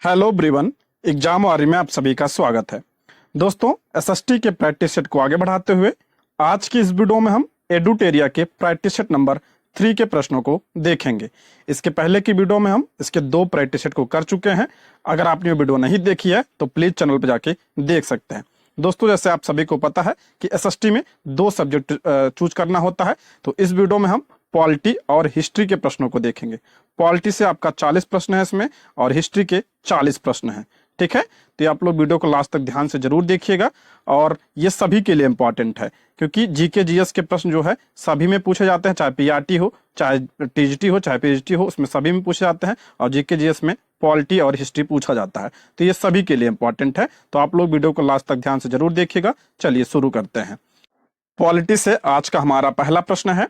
Hello everyone. Exam वारी में आप सभी का स्वागत है। दोस्तों, एसएसटी के प्रैक्टिस सेट को आगे बढ़ाते हुए आज की इस वीडियो में हम एडुटेरिया के प्रैक्टिस सेट नंबर 3 के प्रश्नों को देखेंगे। इसके पहले की वीडियो में हम इसके 2 प्रैक्टिस सेट को कर चुके हैं। अगर आपने वो वीडियो नहीं देखी है तो प्लीज चैनल पर जाके देख सकते हैं। दोस्तों, जैसे आप सभी को पता है कि एसएसटी में 2 सब्जेक्ट चूज करना होता है, तो इस वीडियो में हम पॉलिटी और हिस्ट्री के प्रश्नों को देखेंगे। पॉलिटी से आपका 40 प्रश्न है इसमें और हिस्ट्री के 40 प्रश्न हैं। ठीक है, तो आप लोग वीडियो को लास्ट तक ध्यान से जरूर देखिएगा और ये सभी के लिए इंपॉर्टेंट है, क्योंकि जीके जीएस के प्रश्न जो है सभी में पूछे जाते हैं, चाहे पीआरटी हो, चाहे टीजीटी हो, चाहे पीजीटी हो, उसमें सभी में पूछे जाते हैं। और जीके जीएस में पॉलिटी और हिस्ट्री पूछा जाता है, तो ये सभी के लिए इंपॉर्टेंट है। तो आप लोग वीडियो को लास्ट तक ध्यान से जरूर देखिएगा। चलिए शुरू करते हैं। पॉलिटी से आज का हमारा पहला प्रश्न है,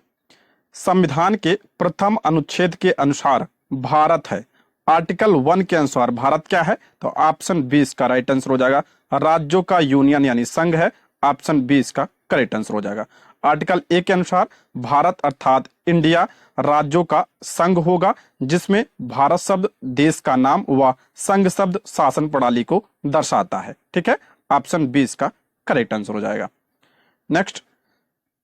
संविधान के प्रथम अनुच्छेद के अनुसार भारत है। आर्टिकल 1 के अनुसार भारत क्या है? तो ऑप्शन 20 का राइट आंसर हो जाएगा राज्यों का यूनियन यानी संघ है। ऑप्शन 20 का करेक्ट आंसर हो जाएगा। आर्टिकल 1 के अनुसार भारत अर्थात इंडिया राज्यों का संघ होगा, जिसमें भारत शब्द देश का नाम व संघ शब्द शासन प्रणाली को दर्शाता है। ठीक है, ऑप्शन 20 का करेक्ट आंसर हो जाएगा। नेक्स्ट,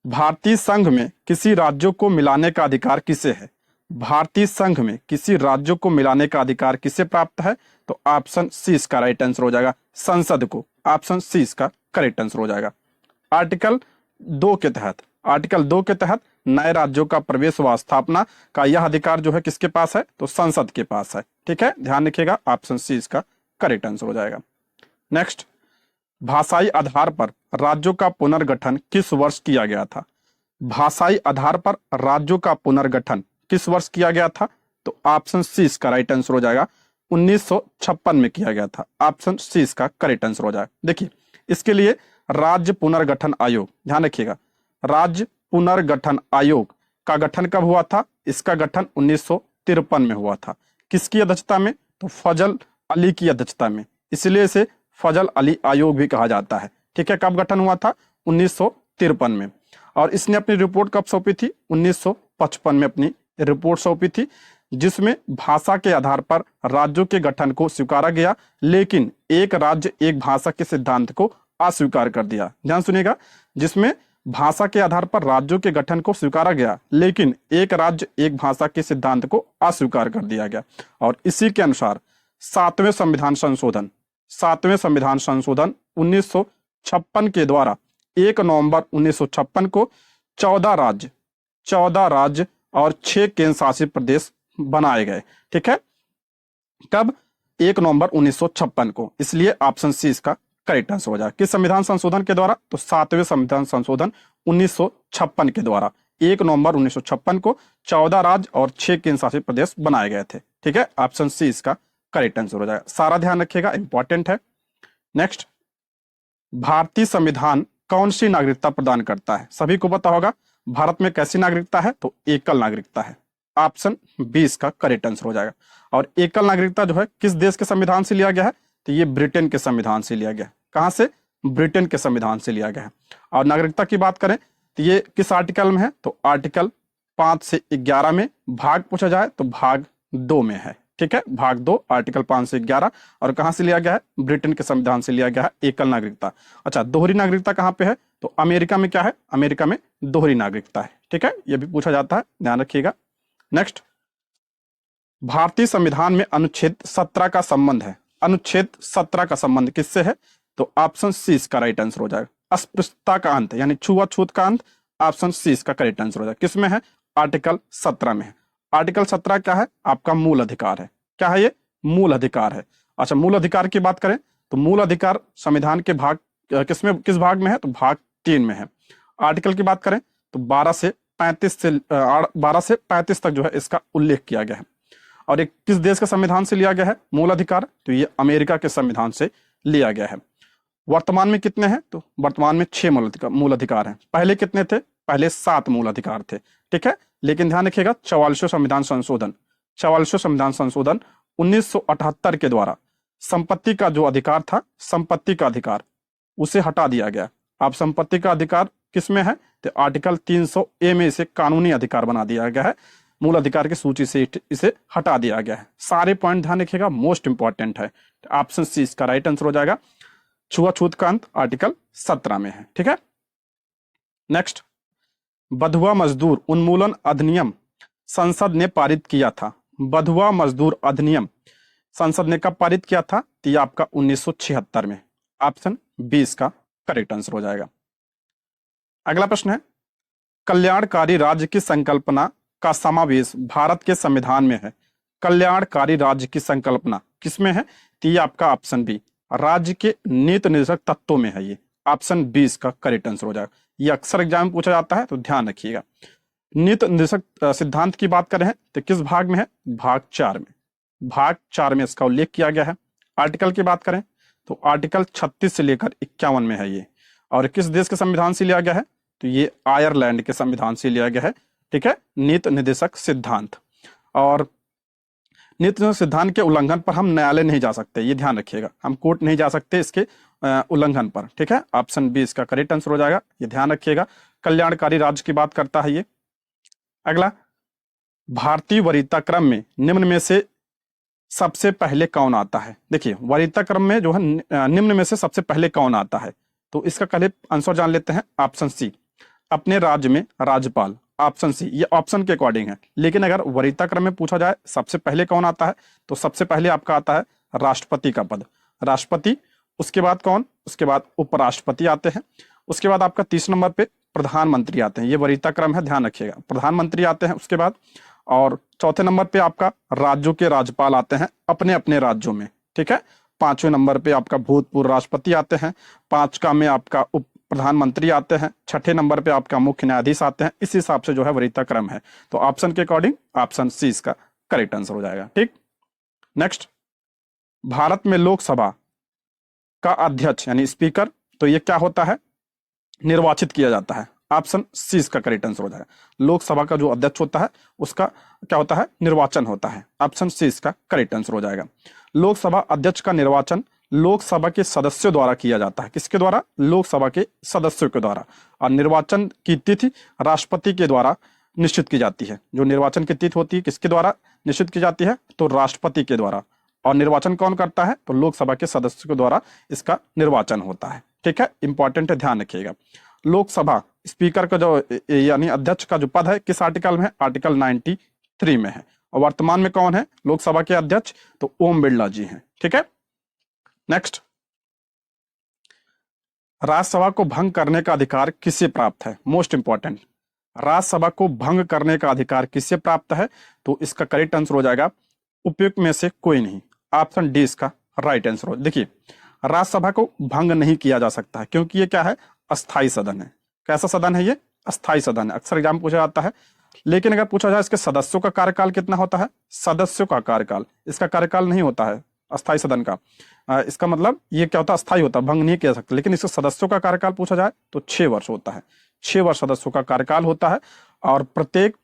भारतीय संघ में किसी राज्यों को मिलाने का अधिकार किसे है? भारतीय संघ में किसी राज्यों को मिलाने का अधिकार किसे प्राप्त है? तो ऑप्शन सी इसका राइट आंसर हो जाएगा संसद को। ऑप्शन सी इसका करेक्ट आंसर हो जाएगा। आर्टिकल 2 के तहत नए राज्यों का प्रवेश व स्थापना का यह अधिकार जो है किसके पास है? तो संसद के पास है। ठीक है, ध्यान रखिएगा, ऑप्शन सी इसका करेक्ट आंसर हो जाएगा। नेक्स्ट, भाषाई आधार पर राज्यों का पुनर्गठन किस वर्ष किया गया था? भाषाई आधार पर राज्यों का पुनर्गठन किस वर्ष किया गया था? तो ऑप्शन सी इसका राइट आंसर हो जाएगा 1956 में किया गया था। ऑप्शन सी इसका करेक्ट आंसर हो जाएगा। देखिए, इसके लिए राज्य पुनर्गठन आयोग, ध्यान रखिएगा, राज्य पुनर्गठन आयोग का गठन कब हुआ था? इसका गठन 1953 में हुआ था। किसकी अध्यक्षता में? तो फजल अली की अध्यक्षता में, इसलिए इसे फजल अली आयोग भी कहा जाता है। ठीक है, कब गठन हुआ था? 1953 में। और इसने अपनी रिपोर्ट कब सौंपी थी? 1955 में अपनी रिपोर्ट सौंपी थी, जिसमें भाषा के आधार पर राज्यों के गठन को स्वीकारा गया, लेकिन एक राज्य एक भाषा के सिद्धांत को अस्वीकार कर दिया। ध्यान सुनिएगा, जिसमें भाषा के आधार पर राज्यों के गठन को स्वीकारा गया, लेकिन एक राज्य एक भाषा के सिद्धांत को अस्वीकार कर दिया गया। और इसी के अनुसार 7वें संविधान संशोधन 1956 के द्वारा 1 नवंबर 1956 को 14 राज्य और 6 केंद्र शासित प्रदेश बनाए गए। ठीक है, कब? 1 नवंबर 1956 को, इसलिए ऑप्शन सी इसका करेक्ट आंसर हो जाएगा। किस संविधान संशोधन के द्वारा? तो 7वें संविधान संशोधन 1956 के द्वारा 1 नवंबर 1956 को 14 राज्य और 6 केंद्र शासित प्रदेश बनाए गए थे। ठीक है, ऑप्शन सी इसका करेक्ट आंसर हो जाएगा। सारा ध्यान रखिएगा, इंपॉर्टेंट है। नेक्स्ट, भारतीय संविधान कौन सी नागरिकता प्रदान करता है? सभी को पता होगा भारत में कैसी नागरिकता है? तो एकल नागरिकता है। ऑप्शन 20 का करेक्ट आंसर हो जाएगा। और एकल नागरिकता जो है किस देश के संविधान से लिया गया है? तो ये ब्रिटेन के संविधान से लिया गया है। कहां से? ब्रिटेन के संविधान से लिया गया है। और नागरिकता की बात करें तो ये किस आर्टिकल में है? तो आर्टिकल 5 से 11 में। भाग पूछा जाए तो भाग 2 में है। ठीक है, भाग 2 आर्टिकल 5 से 11। और कहां से लिया गया है? ब्रिटेन के संविधान से लिया गया है एकल नागरिकता। अच्छा, दोहरी नागरिकता कहां पे है? तो अमेरिका में क्या है? अमेरिका में दोहरी नागरिकता है। ठीक है, यह भी पूछा जाता है, ध्यान रखिएगा। नेक्स्ट, भारतीय संविधान में अनुच्छेद 17 का संबंध है। अनुच्छेद 17 का संबंध किससे है? तो ऑप्शन सी इसका राइट आंसर हो जाएगा अस्पृश्यता का अंत यानी छुआछूत का अंत। ऑप्शन सी इसका करेक्ट आंसर हो जाएगा। किसमें है? आर्टिकल 17 में है। आर्टिकल 17 क्या है? आपका मूल अधिकार है। क्या है ये? मूल अधिकार है। अच्छा, मूल अधिकार की बात करें तो मूल अधिकार संविधान के भाग किस भाग में है? तो भाग 3 में है। आर्टिकल की बात करें तो 12 से 35 तक जो है इसका उल्लेख किया गया है। और एक किस देश के संविधान से लिया गया है मूल अधिकार? तो ये अमेरिका के संविधान से लिया गया है। वर्तमान में कितने हैं? तो वर्तमान में 6 मूल अधिकार हैं। पहले कितने थे? पहले 7 मूल अधिकार थे। ठीक है, लेकिन ध्यान रखिएगा 44वें संविधान संशोधन 1978 के द्वारा संपत्ति का जो अधिकार था, संपत्ति का अधिकार उसे हटा दिया गया। अब संपत्ति का अधिकार किस में है? तो आर्टिकल 300A में इसे कानूनी अधिकार बना दिया गया है। मूल अधिकार की सूची से इसे हटा दिया गया है। सारे पॉइंट ध्यान रखिएगा, मोस्ट इंपॉर्टेंट है। ऑप्शन सी इसका राइट आंसर हो जाएगा। छुआछूत का अंत आर्टिकल 17 में है। ठीक है, नेक्स्ट, बंधुआ मजदूर उन्मूलन अधिनियम संसद ने पारित किया था। बंधुआ मजदूर अधिनियम संसद ने कब पारित किया था? तो ये आपका 1976 में। ऑप्शन बी इसका करेक्ट आंसर हो जाएगा। अगला प्रश्न है, कल्याणकारी राज्य की संकल्पना का समावेश भारत के संविधान में है। कल्याणकारी राज्य की संकल्पना किसमें है? तो ये आपका ऑप्शन बी, राज्य के नीति निर्देशक तत्वों में है। ये ऑप्शन बी इसका करेक्ट आंसर हो जाएगा। ये अक्सर एग्जाम में पूछा जाता है, तो ध्यान रखिएगा। नीति निर्देशक सिद्धांत की बात करें तो किस भाग में है? भाग 4 में। भाग 4 में इसका उल्लेख किया गया है। आर्टिकल की बात करें तो आर्टिकल 36 से लेकर 51 में है ये। और किस देश के संविधान से लिया गया है? तो ये आयरलैंड के संविधान से लिया गया है। ठीक है, नीति निर्देशक सिद्धांत। और नीति निर्देशक सिद्धांत के उल्लंघन पर हम न्यायालय नहीं जा सकते, ये ध्यान रखिएगा। हम कोर्ट नहीं जा सकते इसके उल्लंघन पर। ठीक है, ऑप्शन बी इसका करेक्ट आंसर हो जाएगा, ये ध्यान रखिएगा। कल्याणकारी राज्य की बात करता है ये। अगला, भारतीय वरीयता क्रम में निम्न में से सबसे पहले कौन आता है? देखिए, वरीयता क्रम में जो है निम्न में से सबसे पहले कौन आता है? तो इसका पहले आंसर जान लेते हैं। ऑप्शन सी, अपने राज्य में राज्यपाल। ऑप्शन सी, ये ऑप्शन के अकॉर्डिंग है, लेकिन अगर वरीयता क्रम में पूछा जाए सबसे पहले कौन आता है, तो सबसे पहले आपका आता है राष्ट्रपति का पद, राष्ट्रपति। उसके बाद कौन? उसके बाद उपराष्ट्रपति आते हैं। उसके बाद आपका 30 नंबर पे प्रधानमंत्री आते हैं। ये वरीयता क्रम है, ध्यान रखिएगा। प्रधानमंत्री आते हैं उसके बाद, और चौथे नंबर पे आपका राज्यों के राज्यपाल आते हैं अपने अपने राज्यों में। ठीक है, पांचवें नंबर पे आपका भूतपूर्व राष्ट्रपति आते हैं। 5 में आपका उप प्रधानमंत्री आते हैं। 6ठे नंबर पे आपका मुख्य न्यायाधीश आते हैं। इस हिसाब से जो है वरीयता क्रम है। तो ऑप्शन के अकॉर्डिंग ऑप्शन सी इसका करेक्ट आंसर हो जाएगा। ठीक, नेक्स्ट, भारत में लोकसभा का अध्यक्ष यानी स्पीकर, तो ये क्या होता है? निर्वाचित किया जाता है। ऑप्शन सी इसका करेक्ट आंसर हो जाएगा। लोकसभा का जो अध्यक्ष होता है उसका क्या होता है? निर्वाचन होता है। ऑप्शन सी इसका करेक्ट आंसर हो जाएगा। लोकसभा अध्यक्ष का निर्वाचन लोकसभा के सदस्यों द्वारा किया जाता है। किसके द्वारा? लोकसभा के सदस्यों के द्वारा। और निर्वाचन की तिथि राष्ट्रपति के द्वारा निश्चित की जाती है। जो निर्वाचन की तिथि होती है किसके द्वारा निश्चित की जाती है? तो राष्ट्रपति के द्वारा। और निर्वाचन कौन करता है? तो लोकसभा के सदस्यों के द्वारा इसका निर्वाचन होता है। ठीक है, इंपॉर्टेंट है, ध्यान रखिएगा। लोकसभा स्पीकर का जो यानी अध्यक्ष का जो पद है किस आर्टिकल में है? आर्टिकल 93 में है। और वर्तमान में कौन है लोकसभा के अध्यक्ष? तो ओम बिरला जी हैं। ठीक है, नेक्स्ट, राज्यसभा को भंग करने का अधिकार किसे प्राप्त है? मोस्ट इंपॉर्टेंट, राज्यसभा को भंग करने का अधिकार किसे प्राप्त है? तो इसका करेक्ट आंसर हो जाएगा उपयुक्त में से कोई नहीं। ऑप्शन डी इसका राइट आंसर हो। देखिए, राज्यसभा को भंग नहीं किया जा सकता है, क्योंकि ये क्या है? अस्थाई सदन है। कैसा सदन है ये? अस्थाई सदन है। अक्सर एग्जाम पूछा जाता है। लेकिन अगर पूछा जाए इसके सदस्यों का कार्यकाल कितना होता है? सदस्यों का कार्यकाल, इसका कार्यकाल नहीं होता है अस्थाई सदन का। इसका मतलब ये क्या होता है? अस्थाई होता है, भंग नहीं किया सकते। लेकिन इसके सदस्यों का कार्यकाल पूछा जाए तो 6 वर्ष होता है। 6 वर्ष सदस्यों का कार्यकाल होता है। और प्रत्येक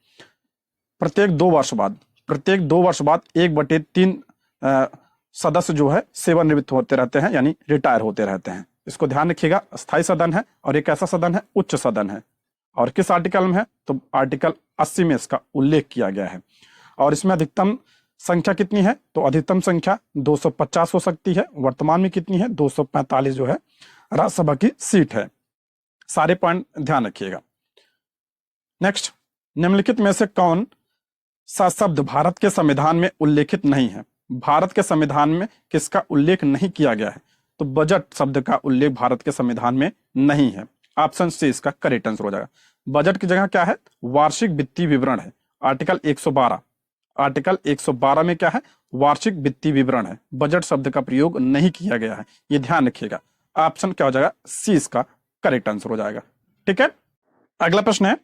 2 वर्ष बाद 1/3 सदस्य जो है सेवानिवृत्त होते रहते हैं, यानी रिटायर होते रहते हैं। इसको ध्यान रखिएगा। अस्थाई सदन है और एक ऐसा सदन है, उच्च सदन है। और किस आर्टिकल में है? तो आर्टिकल 80 में इसका उल्लेख किया गया है। और इसमें अधिकतम संख्या कितनी है? तो अधिकतम संख्या 250 हो सकती है। वर्तमान में कितनी है? 245 जो है राज्यसभा की सीट है। सारे पॉइंट ध्यान रखिएगा। नेक्स्ट, निम्नलिखित में से कौन सा शब्द भारत के संविधान में उल्लेखित नहीं है? भारत के संविधान में किसका उल्लेख नहीं किया गया है? तो बजट शब्द का उल्लेख भारत के संविधान में नहीं है। ऑप्शन सी इसका करेक्ट आंसर हो जाएगा। बजट की जगह क्या है? वार्षिक वित्तीय विवरण है। आर्टिकल 112 में क्या है? वार्षिक वित्तीय विवरण है। बजट शब्द का प्रयोग नहीं किया गया है, ये ध्यान रखिएगा। ऑप्शन क्या हो जाएगा? सी इसका करेक्ट आंसर हो जाएगा। ठीक है, अगला प्रश्न है,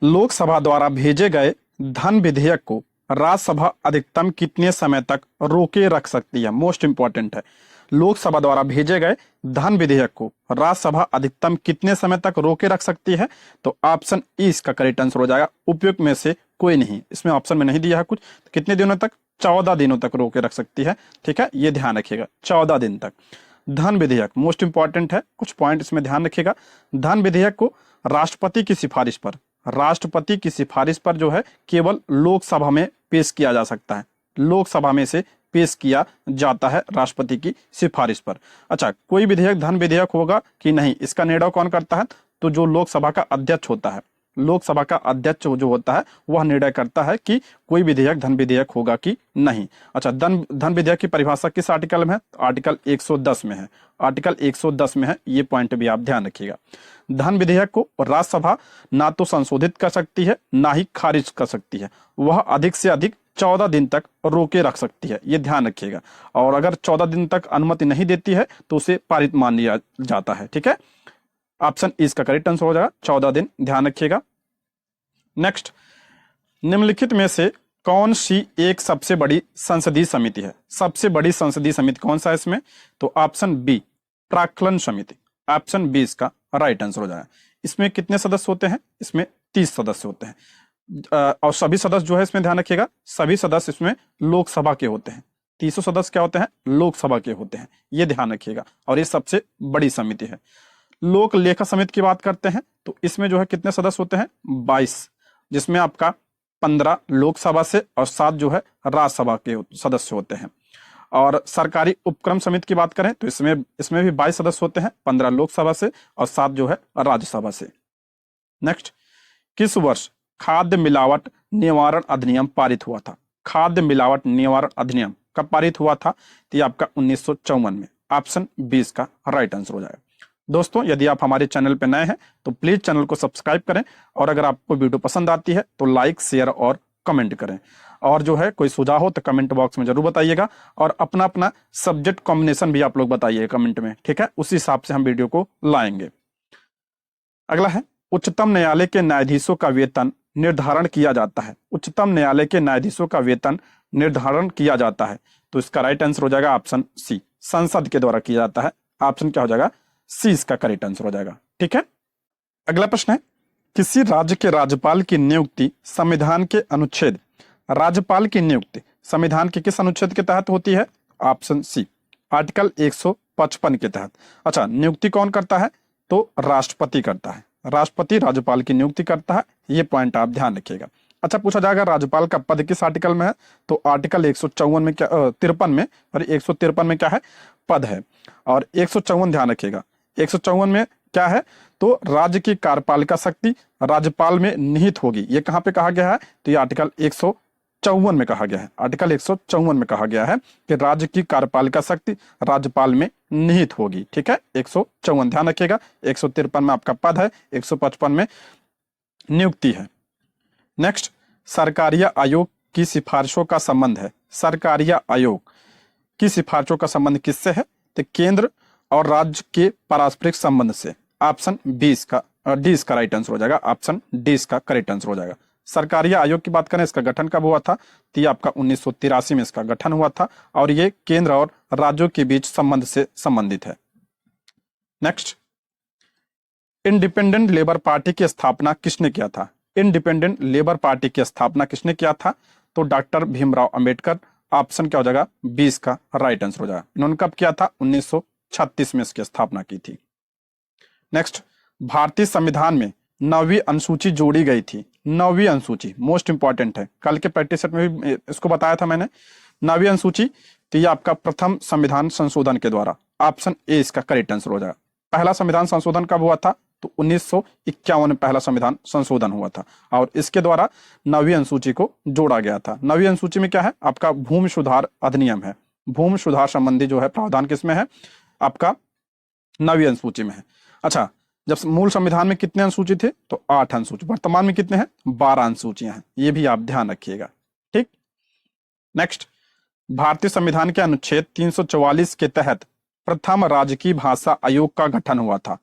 लोकसभा द्वारा भेजे गए धन विधेयक को राज्यसभा अधिकतम कितने समय तक रोके रख सकती है? मोस्ट इंपॉर्टेंट है। लोकसभा द्वारा भेजे गए धन विधेयक को राज्यसभा अधिकतम कितने समय तक रोके रख सकती है? तो ऑप्शन ई इसका करेक्ट आंसर हो जाएगा। उपयुक्त में से कोई नहीं। इसमें ऑप्शन में नहीं दिया है कुछ। तो कितने दिनों तक? 14 दिनों तक रोके रख सकती है। ठीक है, ये ध्यान रखिएगा, 14 दिन तक। धन विधेयक मोस्ट इंपॉर्टेंट है, कुछ पॉइंट इसमें ध्यान रखिएगा। धन विधेयक को राष्ट्रपति की सिफारिश पर राष्ट्रपति की सिफारिश पर जो है केवल लोकसभा में पेश किया जा सकता है, लोकसभा में से पेश किया जाता है राष्ट्रपति की सिफारिश पर। अच्छा, कोई विधेयक धन विधेयक होगा कि नहीं, इसका निर्णय कौन करता है? तो जो लोकसभा का अध्यक्ष होता है, लोकसभा का अध्यक्ष जो होता है वह निर्णय करता है कि कोई विधेयक धन विधेयक होगा कि नहीं। अच्छा, धन विधेयक की परिभाषा किस आर्टिकल में है? आर्टिकल 110 में है, आर्टिकल 110 में है, ये पॉइंट भी आप ध्यान रखिएगा। धन विधेयक को राज्यसभा ना तो संशोधित कर सकती है ना ही खारिज कर सकती है, वह अधिक से अधिक 14 दिन तक रोके रख सकती है, ये ध्यान रखिएगा। और अगर 14 दिन तक अनुमति नहीं देती है तो उसे पारित मान लिया जाता है। ठीक है, ऑप्शन ई इसका करेक्ट आंसर हो जाएगा, 14 दिन, ध्यान रखिएगा। नेक्स्ट, निम्नलिखित में से कौन सी एक सबसे बड़ी संसदीय समिति है? सबसे बड़ी संसदीय समिति कौन सा है इसमें? तो ऑप्शन बी, प्राक्कलन समिति, ऑप्शन बी इसका राइट आंसर हो जाएगा। इसमें कितने सदस्य होते हैं? इसमें 30 सदस्य होते हैं। और सभी सदस्य जो है इसमें ध्यान रखिएगा, सभी सदस्य इसमें लोकसभा के होते हैं। 300 सदस्य क्या होते हैं? लोकसभा के होते हैं, ये ध्यान रखिएगा। और ये सबसे बड़ी समिति है। लोक लेखा समिति की बात करते हैं तो इसमें जो है कितने सदस्य होते हैं? 22, जिसमें आपका 15 लोकसभा से और 7 जो है राज्यसभा के सदस्य होते हैं। और सरकारी उपक्रम समिति की बात करें तो इसमें भी 22 सदस्य होते हैं, 15 लोकसभा से और 7 जो है राज्यसभा से। नेक्स्ट, किस वर्ष खाद्य मिलावट निवारण अधिनियम पारित हुआ था? खाद्य मिलावट निवारण अधिनियम कब पारित हुआ था? तो ये आपका 1954 में, ऑप्शन 20 का राइट आंसर हो जाएगा। दोस्तों, यदि आप हमारे चैनल पर नए हैं तो प्लीज चैनल को सब्सक्राइब करें, और अगर आपको वीडियो पसंद आती है तो लाइक, शेयर और कमेंट करें। और जो है कोई सुझाव हो तो कमेंट बॉक्स में जरूर बताइएगा, और अपना अपना सब्जेक्ट कॉम्बिनेशन भी आप लोग बताइए कमेंट में, ठीक है? उसी हिसाब से हम वीडियो को लाएंगे। अगला है, उच्चतम न्यायालय के न्यायाधीशों का वेतन निर्धारण किया जाता है। उच्चतम न्यायालय के न्यायाधीशों का वेतन निर्धारण किया जाता है, तो इसका राइट आंसर हो जाएगा ऑप्शन सी, संसद के द्वारा किया जाता है। ऑप्शन क्या हो जाएगा? सी इसका करेक्ट आंसर हो जाएगा। ठीक है, अगला प्रश्न है, किसी राज्य के राज्यपाल की नियुक्ति संविधान के अनुच्छेद, राज्यपाल की नियुक्ति संविधान के किस अनुच्छेद के तहत होती है? ऑप्शन सी, आर्टिकल 155 के तहत। अच्छा, नियुक्ति कौन करता है? तो राष्ट्रपति करता है, राष्ट्रपति राज्यपाल की नियुक्ति करता है, ये पॉइंट आप ध्यान रखिएगा। अच्छा, पूछा जाएगा राज्यपाल का पद किस आर्टिकल में है? तो आर्टिकल 154 में, क्या 53 में, और 153 में क्या है? पद है। और 154 ध्यान रखिएगा, 154 में क्या है? तो राज्य की कार्यपालिका शक्ति राज्यपाल में निहित होगी। ये कहां पे कहा गया है? तो ये आर्टिकल 154 में कहा गया है, आर्टिकल 154 में कहा गया है कि राज्य की कार्यपालिका शक्ति राज्यपाल में निहित होगी। ठीक है, 154 ध्यान रखिएगा। 153 में आपका पद है, 155 में नियुक्ति है। नेक्स्ट, सरकारिया आयोग की सिफारिशों का संबंध है। सरकारिया आयोग की सिफारिशों का संबंध किससे है? तो केंद्र और राज्य के पारस्परिक संबंध से। ऑप्शन डी इसका राइट आंसर हो जाएगा, ऑप्शन डी इसका करेक्ट आंसर हो जाएगा। सरकारी आयोग की बात करें, इसका गठन कब हुआ था? तो ये आपका 1983 में इसका गठन हुआ था, और ये केंद्र और राज्यों के बीच संबंध से संबंधित है। नेक्स्ट, इंडिपेंडेंट लेबर पार्टी की स्थापना किसने किया था? इंडिपेंडेंट लेबर पार्टी की स्थापना किसने किया था? तो डॉक्टर भीमराव अंबेडकर। ऑप्शन क्या हो जाएगा? 20 का राइट आंसर हो जाएगा। इन्होंने कब किया था? 1936 में इसकी स्थापना की थी। नेक्स्ट, भारतीय संविधान में 9वीं अनुसूची जोड़ी गई थी। 9वीं अनुसूची मोस्ट इंपॉर्टेंट है, कल के प्रैक्टिस सेट में भी इसको बताया था मैंने। 9वीं अनुसूची, तो ये आपका प्रथम संविधान संशोधन के द्वारा। ऑप्शन ए इसका करेक्ट आंसर हो जाएगा। पहला संविधान संशोधन कब हुआ था? तो 1951 में पहला संविधान संशोधन हुआ था, और इसके द्वारा 9वीं अनुसूची को जोड़ा गया था। 9वीं अनुसूची में क्या है? आपका भूमि सुधार अधिनियम है। भूमि सुधार संबंधी जो है प्रावधान किसमें है? आपका 9वीं अनुसूची में है। अच्छा, जब मूल संविधान में कितने अनुसूची थे? तो 8 अनुसूची। वर्तमान में कितने हैं? 12 अनुसूचियां हैं, ये भी आप ध्यान रखिएगा। ठीक। नेक्स्ट, भारतीय संविधान के अनुच्छेद 344 के तहत प्रथम राजकीय भाषा आयोग का गठन हुआ था।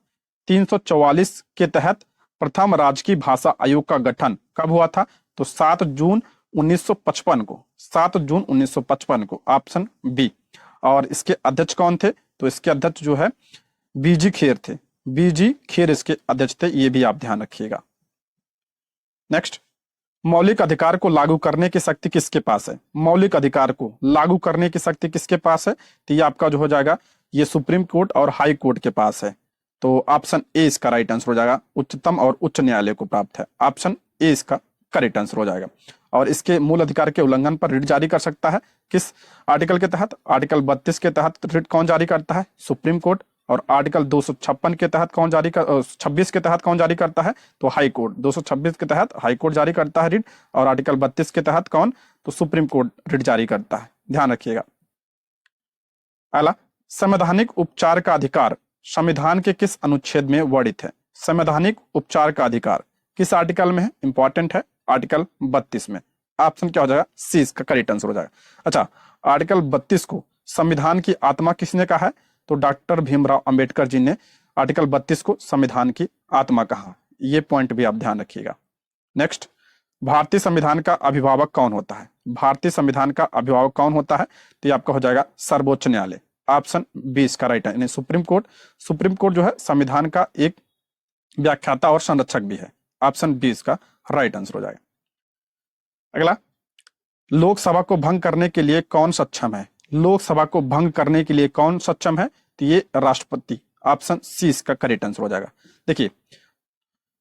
344 के तहत प्रथम राजकीय भाषा आयोग का गठन कब हुआ था? तो 7 जून 1955 को। 7 जून 1955 को, ऑप्शन बी। और इसके अध्यक्ष कौन थे? तो इसके अध्यक्ष जो है बीजी खेर थे। बीजी खेर इसके अध्यक्ष थे, ये भी आप ध्यान रखिएगा। नेक्स्ट, मौलिक अधिकार को लागू करने की शक्ति किसके पास है? मौलिक अधिकार को लागू करने की शक्ति किसके पास है? तो ये आपका जो हो जाएगा, ये सुप्रीम कोर्ट और हाई कोर्ट के पास है। तो ऑप्शन ए इसका राइट आंसर हो जाएगा। उच्चतम और उच्च न्यायालय को प्राप्त है, ऑप्शन ए इसका करेक्ट आंसर हो जाएगा। और इसके मूल अधिकार के उल्लंघन पर रिट जारी कर सकता है किस आर्टिकल के तहत? आर्टिकल 32 के तहत रिट कौन जारी करता है? Supreme court. और आर्टिकल 256 के तहत कौन जारी कर 26 के तहत कौन जारी करता है? तो हाई कोर्ट। 226 के तहत हाई कोर्ट जारी करता है रिट, और आर्टिकल 32 के तहत कौन? तो सुप्रीम कोर्ट रिट जारी करता है, ध्यान रखिएगा। अगला, संवैधानिक उपचार का अधिकार संविधान के किस अनुच्छेद में वर्णित है? संवैधानिक उपचार का अधिकार किस आर्टिकल में है? इंपॉर्टेंट है, आर्टिकल 32 में। ऑप्शन क्या हो जाएगा? सी इसका करेक्ट आंसर हो जाएगा। अच्छा, आर्टिकल 32 को संविधान की आत्मा किसने कहा है? तो डॉक्टर भीमराव अंबेडकर जी ने आर्टिकल 32 को संविधान की आत्मा कहा। ये पॉइंट भी आप ध्यान रखिएगा। नेक्स्ट, भारतीय संविधान का अभिभावक कौन होता है? भारतीय संविधान का अभिभावक कौन होता है? तो ये आपका हो जाएगा सर्वोच्च न्यायालय, ऑप्शन बी इसका राइट है, यानी सुप्रीम कोर्ट। सुप्रीम कोर्ट जो है संविधान का एक व्याख्याता और संरक्षक भी है, ऑप्शन बी इसका राइट आंसर हो जाएगा। अगला, लोकसभा को भंग करने के लिए कौन सक्षम है? लोकसभा को भंग करने के लिए कौन सक्षम है? तो ये राष्ट्रपति, ऑप्शन सी इसका करेक्ट आंसर हो जाएगा। देखिए,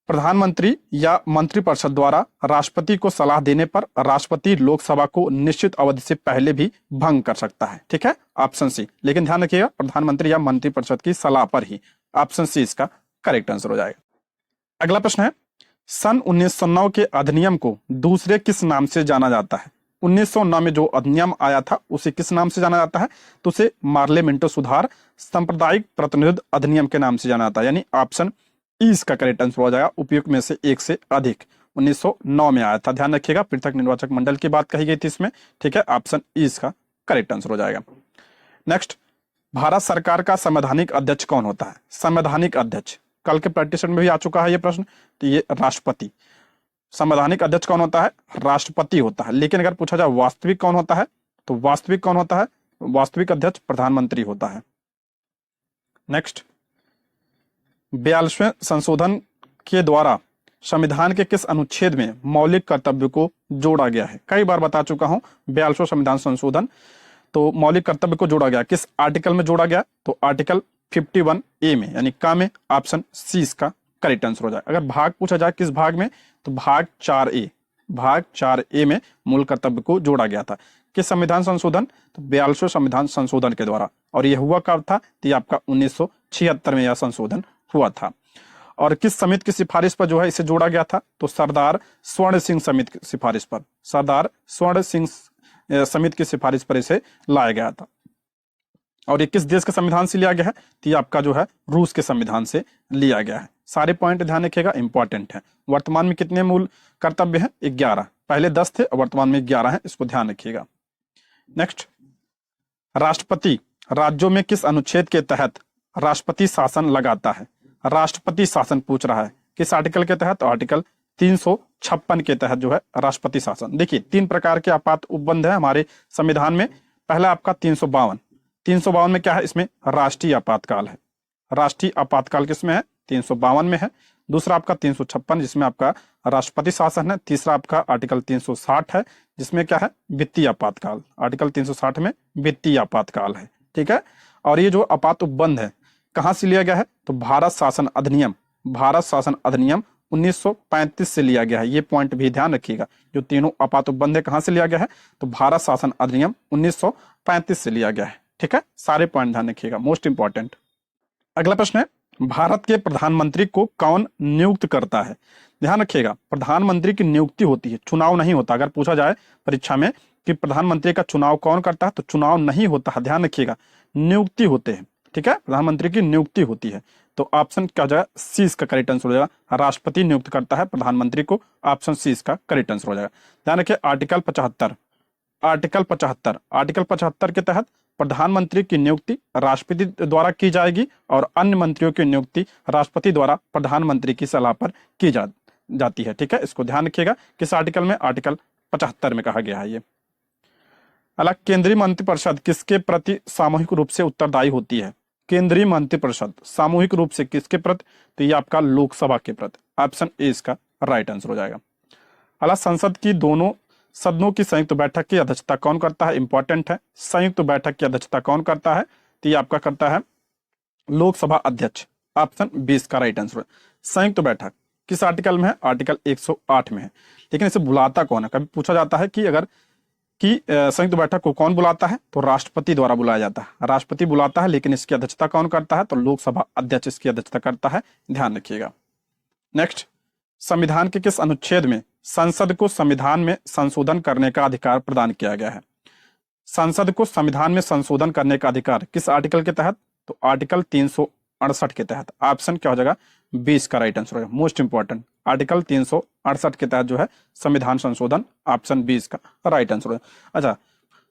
प्रधानमंत्री या मंत्रिपरिषद द्वारा राष्ट्रपति को सलाह देने पर राष्ट्रपति लोकसभा को निश्चित अवधि से पहले भी भंग कर सकता है, ठीक है, ऑप्शन सी। लेकिन ध्यान रखिएगा, प्रधानमंत्री या मंत्रिपरिषद की सलाह पर ही, ऑप्शन सी इसका करेक्ट आंसर हो जाएगा। अगला प्रश्न है, सन 1909 के अधिनियम को दूसरे किस नाम से जाना जाता है? 1909 में जो अधिनियम आया था उसे किस नाम से जाना जाता है? तो उसे मार्लेमेंटो सुधार सांप्रदायिक प्रतिनिधित्व अधिनियम के नाम से जाना जाता है, यानी ऑप्शन ई इसका करेक्ट आंसर हो जाएगा। उपयुक्त में से एक से अधिक 1909 में आया था, ध्यान रखिएगा, पृथक निर्वाचक मंडल की बात कही गई थी इसमें, ठीक है, ऑप्शन ई इसका करेक्ट आंसर हो जाएगा। नेक्स्ट, भारत सरकार का संवैधानिक अध्यक्ष कौन होता है? संवैधानिक अध्यक्ष कल के प्रैक्टिस में भी आ चुका है ये प्रश्न, तो ये राष्ट्रपति। संवैधानिक अध्यक्ष कौन होता है? राष्ट्रपति होता है। लेकिन अगर पूछा जाए वास्तविक कौन होता है, तो वास्तविक कौन होता है? वास्तविक अध्यक्ष प्रधानमंत्री होता है। नेक्स्ट, 42वें संशोधन के द्वारा संविधान के किस अनुच्छेद में मौलिक कर्तव्य को जोड़ा गया है? कई बार बता चुका हूं, 42वां संविधान संशोधन, तो मौलिक कर्तव्य को जोड़ा गया किस आर्टिकल में जोड़ा गया? तो आर्टिकल 51A में, यानी का में, ऑप्शन सी इसका करेक्ट आंसर हो जाए। अगर भाग पूछा जाए किस भाग में, तो भाग 4A, भाग 4A में मूल कर्तव्य को जोड़ा गया था। किस संविधान संशोधन? तो 42वें संविधान संशोधन के द्वारा। और यह हुआ कब था? तो ये आपका 1976 में यह संशोधन हुआ था। और किस समिति की सिफारिश पर जो है इसे जोड़ा गया था? तो सरदार स्वर्ण सिंह समिति की सिफारिश पर, सरदार स्वर्ण सिंह समिति की सिफारिश पर इसे लाया गया था। और ये किस देश के संविधान से लिया गया है? तो ये आपका जो है रूस के संविधान से लिया गया है। सारे पॉइंट ध्यान रखिएगा, इंपॉर्टेंट है। वर्तमान में कितने मूल कर्तव्य हैं? 11, पहले 10 थे और वर्तमान में 11 हैं, इसको ध्यान रखिएगा। नेक्स्ट, राष्ट्रपति राज्यों में किस अनुच्छेद के तहत राष्ट्रपति शासन लगाता है? राष्ट्रपति शासन पूछ रहा है, किस आर्टिकल के तहत? आर्टिकल 356 के तहत जो है राष्ट्रपति शासन। देखिए, 3 प्रकार के आपात उपबंध है हमारे संविधान में। पहला आपका 352 में क्या है? इसमें राष्ट्रीय आपातकाल है। राष्ट्रीय आपातकाल किसमें है? 352 में है। दूसरा आपका 356 जिसमें आपका राष्ट्रपति शासन है। तीसरा आपका आर्टिकल 360 है जिसमें क्या है? वित्तीय आपातकाल। आर्टिकल 360 में वित्तीय आपातकाल है, ठीक है। और ये जो आपात उपबंध है कहां से लिया गया है? तो भारत शासन अधिनियम, भारत शासन अधिनियम 1935 से लिया गया है। ये पॉइंट भी ध्यान रखिएगा, जो तीनों आपात उपबंध है कहां से लिया गया है? तो भारत शासन अधिनियम 1935 से लिया गया है, ठीक है। सारे पॉइंट ध्यान रखिएगा, मोस्ट इंपॉर्टेंट। अगला प्रश्न है, भारत के प्रधानमंत्री को कौन नियुक्त करता है? ध्यान रखिएगा, प्रधानमंत्री की नियुक्ति होती है, चुनाव नहीं होता। अगर पूछा जाए परीक्षा में कि प्रधानमंत्री का चुनाव कौन करता है, तो चुनाव नहीं होता है, ध्यान रखिएगा, नियुक्ति होते हैं, ठीक है। प्रधानमंत्री की नियुक्ति होती है। तो ऑप्शन क्या हो जाएगा? सी इसका करेक्ट आंसर हो जाएगा। राष्ट्रपति नियुक्त करता है प्रधानमंत्री को, ऑप्शन सी इसका करेक्ट आंसर हो जाएगा। ध्यान रखिए, आर्टिकल 75, आर्टिकल 75 के तहत प्रधानमंत्री की नियुक्ति राष्ट्रपति द्वारा की जाएगी और अन्य मंत्रियों की नियुक्ति राष्ट्रपति द्वारा प्रधानमंत्री की सलाह पर की जाती है, ठीक है। इसको ध्यान रखिएगा, किस आर्टिकल में? आर्टिकल 75 में कहा गया है ये। अलग, केंद्रीय मंत्रिपरिषद किसके प्रति सामूहिक रूप से उत्तरदायी होती है? केंद्रीय मंत्रिपरिषद सामूहिक रूप से किसके प्रति? तो ये आपका लोकसभा के प्रति, ऑप्शन ए इसका राइट आंसर हो जाएगा। अलग, संसद की दोनों सदनों की संयुक्त बैठक की अध्यक्षता कौन करता है? इंपॉर्टेंट है, संयुक्त बैठक की अध्यक्षता कौन करता है? तो ये आपका करता है लोकसभा अध्यक्ष, ऑप्शन 20 का राइट आंसर है। संयुक्त बैठक किस आर्टिकल में है? आर्टिकल 108 में है। लेकिन इसे बुलाता कौन है? कभी पूछा जाता है कि अगर कि संयुक्त बैठक को कौन बुलाता है, तो राष्ट्रपति द्वारा बुलाया जाता है, राष्ट्रपति बुलाता है। लेकिन इसकी अध्यक्षता कौन करता है? तो लोकसभा अध्यक्ष इसकी अध्यक्षता करता है, ध्यान रखिएगा। नेक्स्ट, संविधान के किस अनुच्छेद में संसद को संविधान में संशोधन करने का अधिकार प्रदान किया गया है? संसद को संविधान में संशोधन करने का अधिकार किस आर्टिकल के तहत? तो आर्टिकल 368 के तहत। ऑप्शन क्या हो जाएगा? 20 का राइट आंसर है। मोस्ट इंपॉर्टेंट, आर्टिकल 368 के तहत जो है संविधान संशोधन, ऑप्शन 20 का राइट आंसर है। अच्छा,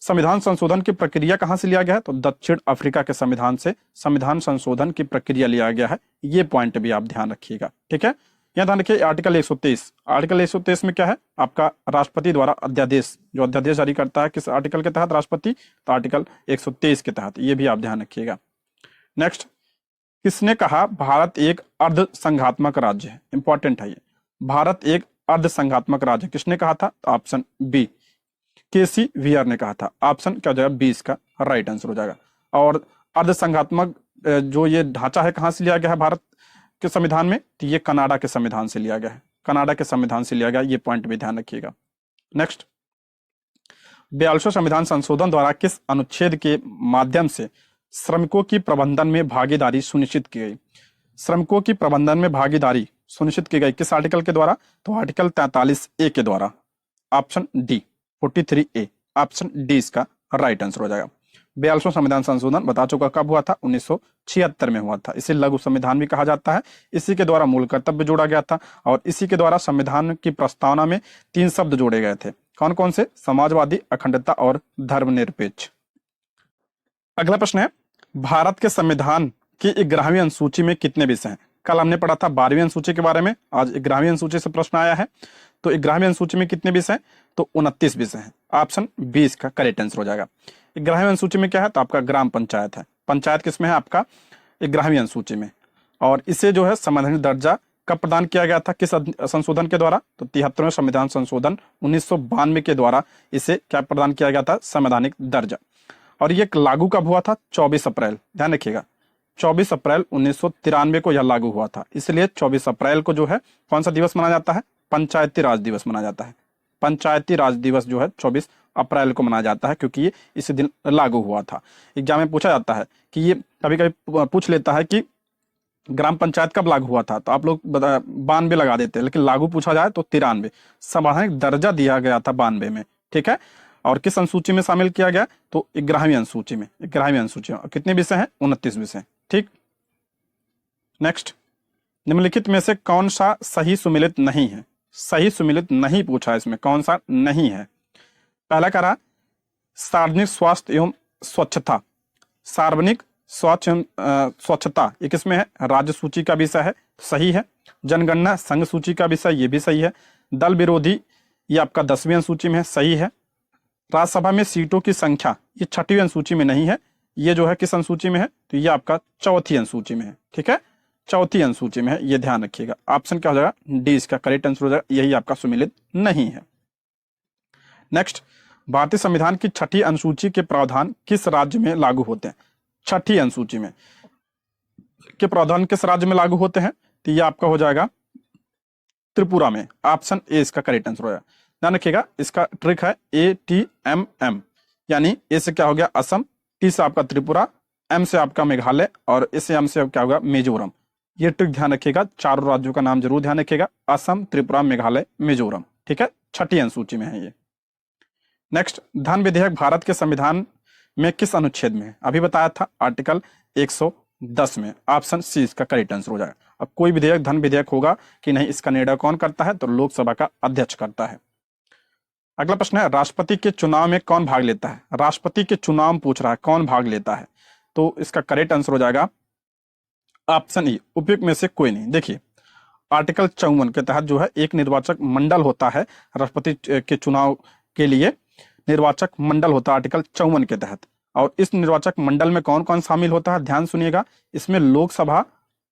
संविधान संशोधन की प्रक्रिया कहां से लिया गया है? तो दक्षिण अफ्रीका के संविधान से संविधान संशोधन की प्रक्रिया लिया गया है। ये पॉइंट भी आप ध्यान रखिएगा, ठीक है। यहाँ ध्यान रखिए, आर्टिकल 123, आर्टिकल 123 में क्या है? आपका राष्ट्रपति द्वारा अध्यादेश, जो अध्यादेश जारी करता है किस आर्टिकल के तहत? राष्ट्रपति, तो आर्टिकल 123 के तहत। ये भी आप ध्यान रखिएगा। नेक्स्ट, किसने कहा भारत एक अर्ध संघात्मक राज्य है? इंपॉर्टेंट है ये, भारत एक अर्ध संघात्मक राज्य, किसने कहा था? तो ऑप्शन बी, केसी वीआर ने कहा था। ऑप्शन क्या हो जाएगा? 20 का राइट आंसर हो जाएगा। और अर्ध संघात्मक जो ये ढांचा है कहां से लिया गया है भारत के संविधान में? तो ये कनाडा के संविधान से लिया गया है, कनाडा के संविधान से लिया गया। ये पॉइंट भी ध्यान रखिएगा। नेक्स्ट, 42वां संविधान संशोधन द्वारा किस अनुच्छेद के माध्यम से श्रमिकों की प्रबंधन में भागीदारी सुनिश्चित की गई? श्रमिकों की प्रबंधन में भागीदारी सुनिश्चित की गई किस आर्टिकल के द्वारा? तो आर्टिकल 43A के द्वारा। Option D, 43A, option D इसका राइट आंसर हो जाएगा। 42वां संविधान संशोधन बता चुका, कब हुआ था? 1976 में हुआ था। इसे लघु संविधान भी कहा जाता है। इसी के द्वारा मूल कर्तव्य जोड़ा गया था और इसी के द्वारा संविधान की प्रस्तावना में 3 शब्द जोड़े गए थे। कौन कौन से? समाजवादी, अखंडता और धर्मनिरपेक्ष। अगला प्रश्न है, भारत के संविधान की 11वीं अनुसूची में कितने विषय हैं? कल हमने पढ़ा था 12वीं अनुसूची के बारे में, आज 11वीं अनुसूची से प्रश्न आया है। तो 11वीं अनुसूची में कितने विषय हैं? तो 29 विषय हैं। ऑप्शन 20 का करेक्ट आंसर हो जाएगा। 11वीं अनुसूची में क्या है? तो आपका ग्राम पंचायत है। पंचायत किसमें है? आपका 11वीं अनुसूची में। और इसे जो है संवैधानिक दर्जा कब प्रदान किया गया था, किस संशोधन के द्वारा? तो 73वें संविधान संशोधन 1992 के द्वारा इसे क्या प्रदान किया गया था? संवैधानिक दर्जा। और ये लागू कब हुआ था? 24 अप्रैल, ध्यान रखिएगा, 24 अप्रैल 1993 को यह लागू हुआ था। इसलिए 24 अप्रैल को जो है कौन सा दिवस मनाया जाता है? पंचायती राज दिवस मनाया जाता है। पंचायती राज दिवस जो है 24 अप्रैल को मनाया जाता है, क्योंकि ये इसी दिन लागू हुआ था। एग्जाम में पूछा जाता है कि ये कभी कभी पूछ लेता है कि ग्राम पंचायत कब लागू हुआ था, तो आप लोग 92 लगा देते हैं, लेकिन लागू पूछा जाए तो 93। संवैधानिक दर्जा दिया गया था 92 में, ठीक है। और किस अनुसूची में शामिल किया गया? तो 11वीं अनुसूची में। 11वीं अनुसूची में कितने विषय हैं? 29 विषय, ठीक। नेक्स्ट, निम्नलिखित में से कौन सा सही सुमेलित नहीं है? सही सुमेलित नहीं पूछा है, इसमें कौन सा नहीं है? पहला कह रहा सार्वजनिक स्वास्थ्य एवं स्वच्छता। सार्वजनिक स्वच्छता ये किसमें है? राज्य सूची का विषय है, सही है। जनगणना संघ सूची का विषय, ये भी सही है। दल विरोधी ये आपका 10वीं अनुसूची में है, सही है। राज्यसभा में सीटों की संख्या ये 6वीं अनुसूची में नहीं है, ये जो है किस अनुसूची में है? तो ये आपका 4थी अनुसूची में है, ठीक है, 4थी अनुसूची में है, ये ध्यान रखिएगा। ऑप्शन क्या हो जाएगा? डी इसका करेक्ट आंसर हो जाएगा, यही आपका सुमेलित नहीं है। नेक्स्ट, भारतीय संविधान की 6ठी अनुसूची के प्रावधान किस राज्य में लागू होते हैं? 6ठी अनुसूची में के प्रावधान किस राज्य में लागू होते हैं? तो ये आपका हो जाएगा त्रिपुरा में। ऑप्शन ए इसका करेक्ट आंसर हो जाएगा। ध्यान रखिएगा, इसका ट्रिक है ATMM, यानी ए से क्या हो गया? असम, टी से आपका त्रिपुरा, एम से आपका मेघालय और इस एम से क्या होगा? मिजोरम। ये ट्रिक ध्यान रखिएगा, चारों राज्यों का नाम जरूर ध्यान रखिएगा, असम, त्रिपुरा, मेघालय, मिजोरम, ठीक है। 6ठी अनुसूची में है ये। नेक्स्ट, धन विधेयक भारत के संविधान में किस अनुच्छेद में है? अभी बताया था आर्टिकल 110 में। ऑप्शन सी इसका करेक्ट आंसर हो जाएगा। अब कोई विधेयक धन विधेयक होगा कि नहीं, इसका निर्णय कौन करता है? तो लोकसभा का अध्यक्ष करता है। अगला प्रश्न है, राष्ट्रपति के चुनाव में कौन भाग लेता है? राष्ट्रपति के चुनाव में पूछ रहा है, कौन भाग लेता है? तो इसका करेक्ट आंसर हो जाएगा ऑप्शन ई, उपयुक्त में से कोई नहीं। देखिए, आर्टिकल 54 के तहत जो है एक निर्वाचक मंडल होता है, राष्ट्रपति के चुनाव के लिए निर्वाचक मंडल होता है आर्टिकल 54 के तहत। और इस निर्वाचक मंडल में कौन कौन शामिल होता है? ध्यान सुनिएगा, इसमें लोकसभा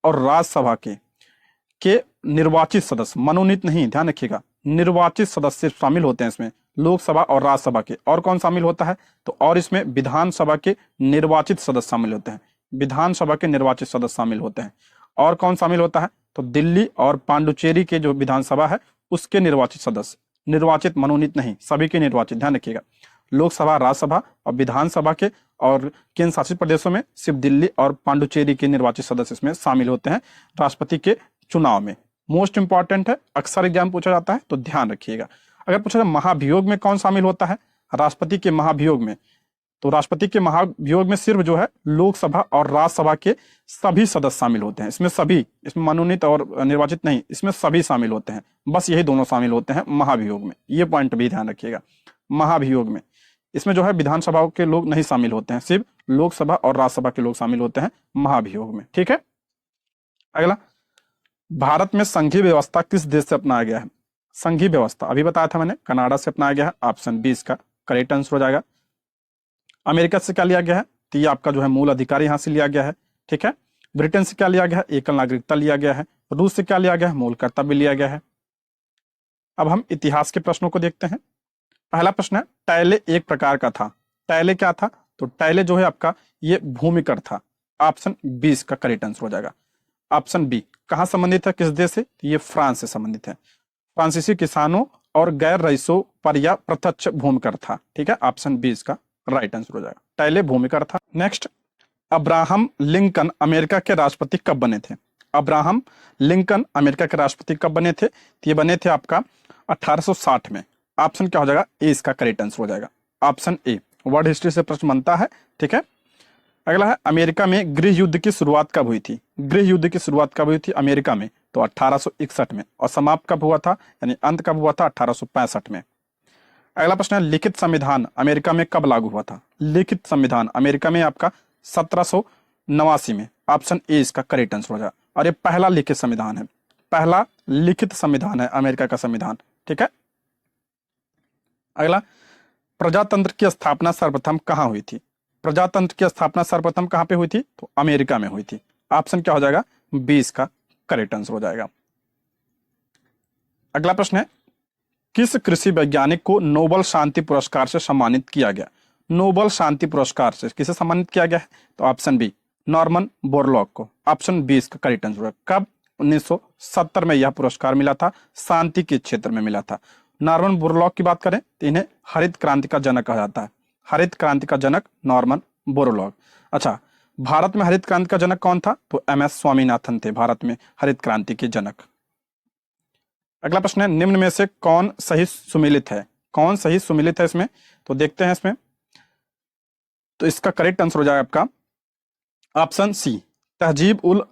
और राज्यसभा के निर्वाचित सदस्य, मनोनीत नहीं, ध्यान रखिएगा, निर्वाचित सदस्य शामिल होते हैं इसमें, लोकसभा और राज्यसभा के। और कौन शामिल होता है? तो और इसमें विधानसभा के निर्वाचित सदस्य शामिल होते हैं, विधानसभा के निर्वाचित सदस्य शामिल होते हैं। और कौन शामिल होता है? तो दिल्ली और पांडुचेरी के जो विधानसभा है उसके निर्वाचित सदस्य, निर्वाचित मनोनीत नहीं, सभी के निर्वाचित, ध्यान रखिएगा। लोकसभा, राज्यसभा और विधानसभा के और केंद्र शासित प्रदेशों में सिर्फ दिल्ली और पांडुचेरी के निर्वाचित सदस्य इसमें शामिल होते हैं राष्ट्रपति के चुनाव में। मोस्ट इंपॉर्टेंट है, अक्सर एग्जाम पूछा जाता है, तो ध्यान रखिएगा। अगर पूछा जाए महाभियोग में कौन शामिल होता है राष्ट्रपति के महाभियोग में, तो राष्ट्रपति के महाभियोग में सिर्फ जो है लोकसभा और राज्यसभा के सभी सदस्य शामिल होते हैं। इसमें सभी, इसमें मनोनीत और निर्वाचित नहीं, इसमें सभी शामिल होते हैं, बस यही दोनों शामिल होते हैं महाभियोग में। ये पॉइंट भी ध्यान रखिएगा। महाभियोग में इसमें जो है विधानसभा के लोग नहीं शामिल होते हैं, सिर्फ लोकसभा और राज्यसभा के लोग शामिल होते हैं महाभियोग में। ठीक है, अगला, भारत में संघीय व्यवस्था किस देश से अपनाया गया है? संघीय व्यवस्था अभी बताया था मैंने, कनाडा से अपनाया गया है। ऑप्शन 20 का करेक्ट आंसर हो जाएगा। अमेरिका से क्या लिया गया है? तो ये आपका जो है मूल अधिकार यहां से लिया गया है। ठीक है, ब्रिटेन से क्या लिया गया है? एकल नागरिकता लिया गया है। रूस से क्या लिया गया है? मूल कर्तव्य लिया गया है। अब हम इतिहास के प्रश्नों को देखते हैं। पहला प्रश्न है, टैले एक प्रकार का था। टैले क्या था? तो टैले जो है आपका ये भूमिकर था। ऑप्शन 20 का करेक्ट आंसर हो जाएगा। ऑप्शन बी, कहां संबंधित है, किस देश से? तो ये फ्रांस से संबंधित है। फ्रांसीसी किसानों और गैर रईसों पर यह प्रत्यक्ष भूमिकर था। ठीक है, ऑप्शन 20 का राइट आंसर हो जाएगा। टैले भूमिकर था। नेक्स्ट, अब्राहम लिंकन अमेरिका के राष्ट्रपति कब बने थे? अब्राहम लिंकन अमेरिका के राष्ट्रपति कब बने थे? तो ये बने थे आपका 1860 में। ऑप्शन क्या हो जाएगा? ए इसका करेक्ट आंसर हो जाएगा। ऑप्शन ए, वर्ल्ड हिस्ट्री से प्रश्न बनता है। ठीक है, अगला है, अमेरिका में गृह युद्ध की शुरुआत कब हुई थी? गृह युद्ध की शुरुआत कब हुई थी अमेरिका में? तो 1861 में। और समाप्त कब हुआ था, यानी अंत कब हुआ था? 1865 में। अगला प्रश्न है, लिखित संविधान अमेरिका में कब लागू हुआ था? लिखित संविधान अमेरिका में आपका 1789 में। ऑप्शन ए इसका करेक्ट आंसर हो जाएगा। और ये पहला लिखित संविधान है, पहला लिखित संविधान है अमेरिका का संविधान। ठीक है, अगला, प्रजातंत्र की स्थापना सर्वप्रथम कहां हुई थी? प्रजातंत्र की स्थापना सर्वप्रथम कहां पे हुई थी? तो अमेरिका में हुई थी। ऑप्शन क्या हो जाएगा? 20 का करेक्ट आंसर हो जाएगा। अगला प्रश्न है, किस कृषि वैज्ञानिक को नोबेल शांति पुरस्कार से सम्मानित किया गया? नोबेल शांति पुरस्कार से किसे सम्मानित किया गया है? तो ऑप्शन बी, नॉर्मन बोरलॉग को। ऑप्शन 20 का करेक्ट आंसर है। कब? 1970 में यह पुरस्कार मिला था, शांति के क्षेत्र में मिला था। नॉर्मन बोरलॉग की बात करें तो इन्हें हरित क्रांति का जनक कहा जाता है। हरित क्रांति का जनक नॉर्मन बोरलॉग। अच्छा, भारत में हरित क्रांति का जनक कौन था? तो एम एस स्वामीनाथन थे भारत में हरित क्रांति के जनक। अगला प्रश्न है, निम्न में से कौन सही सुमेलित है? कौन सही सुमेलित है इसमें? तो देखते हैं इसमें, तो इसका करेक्ट आंसर हो जाएगा आपका ऑप्शन सी, तहजीब उल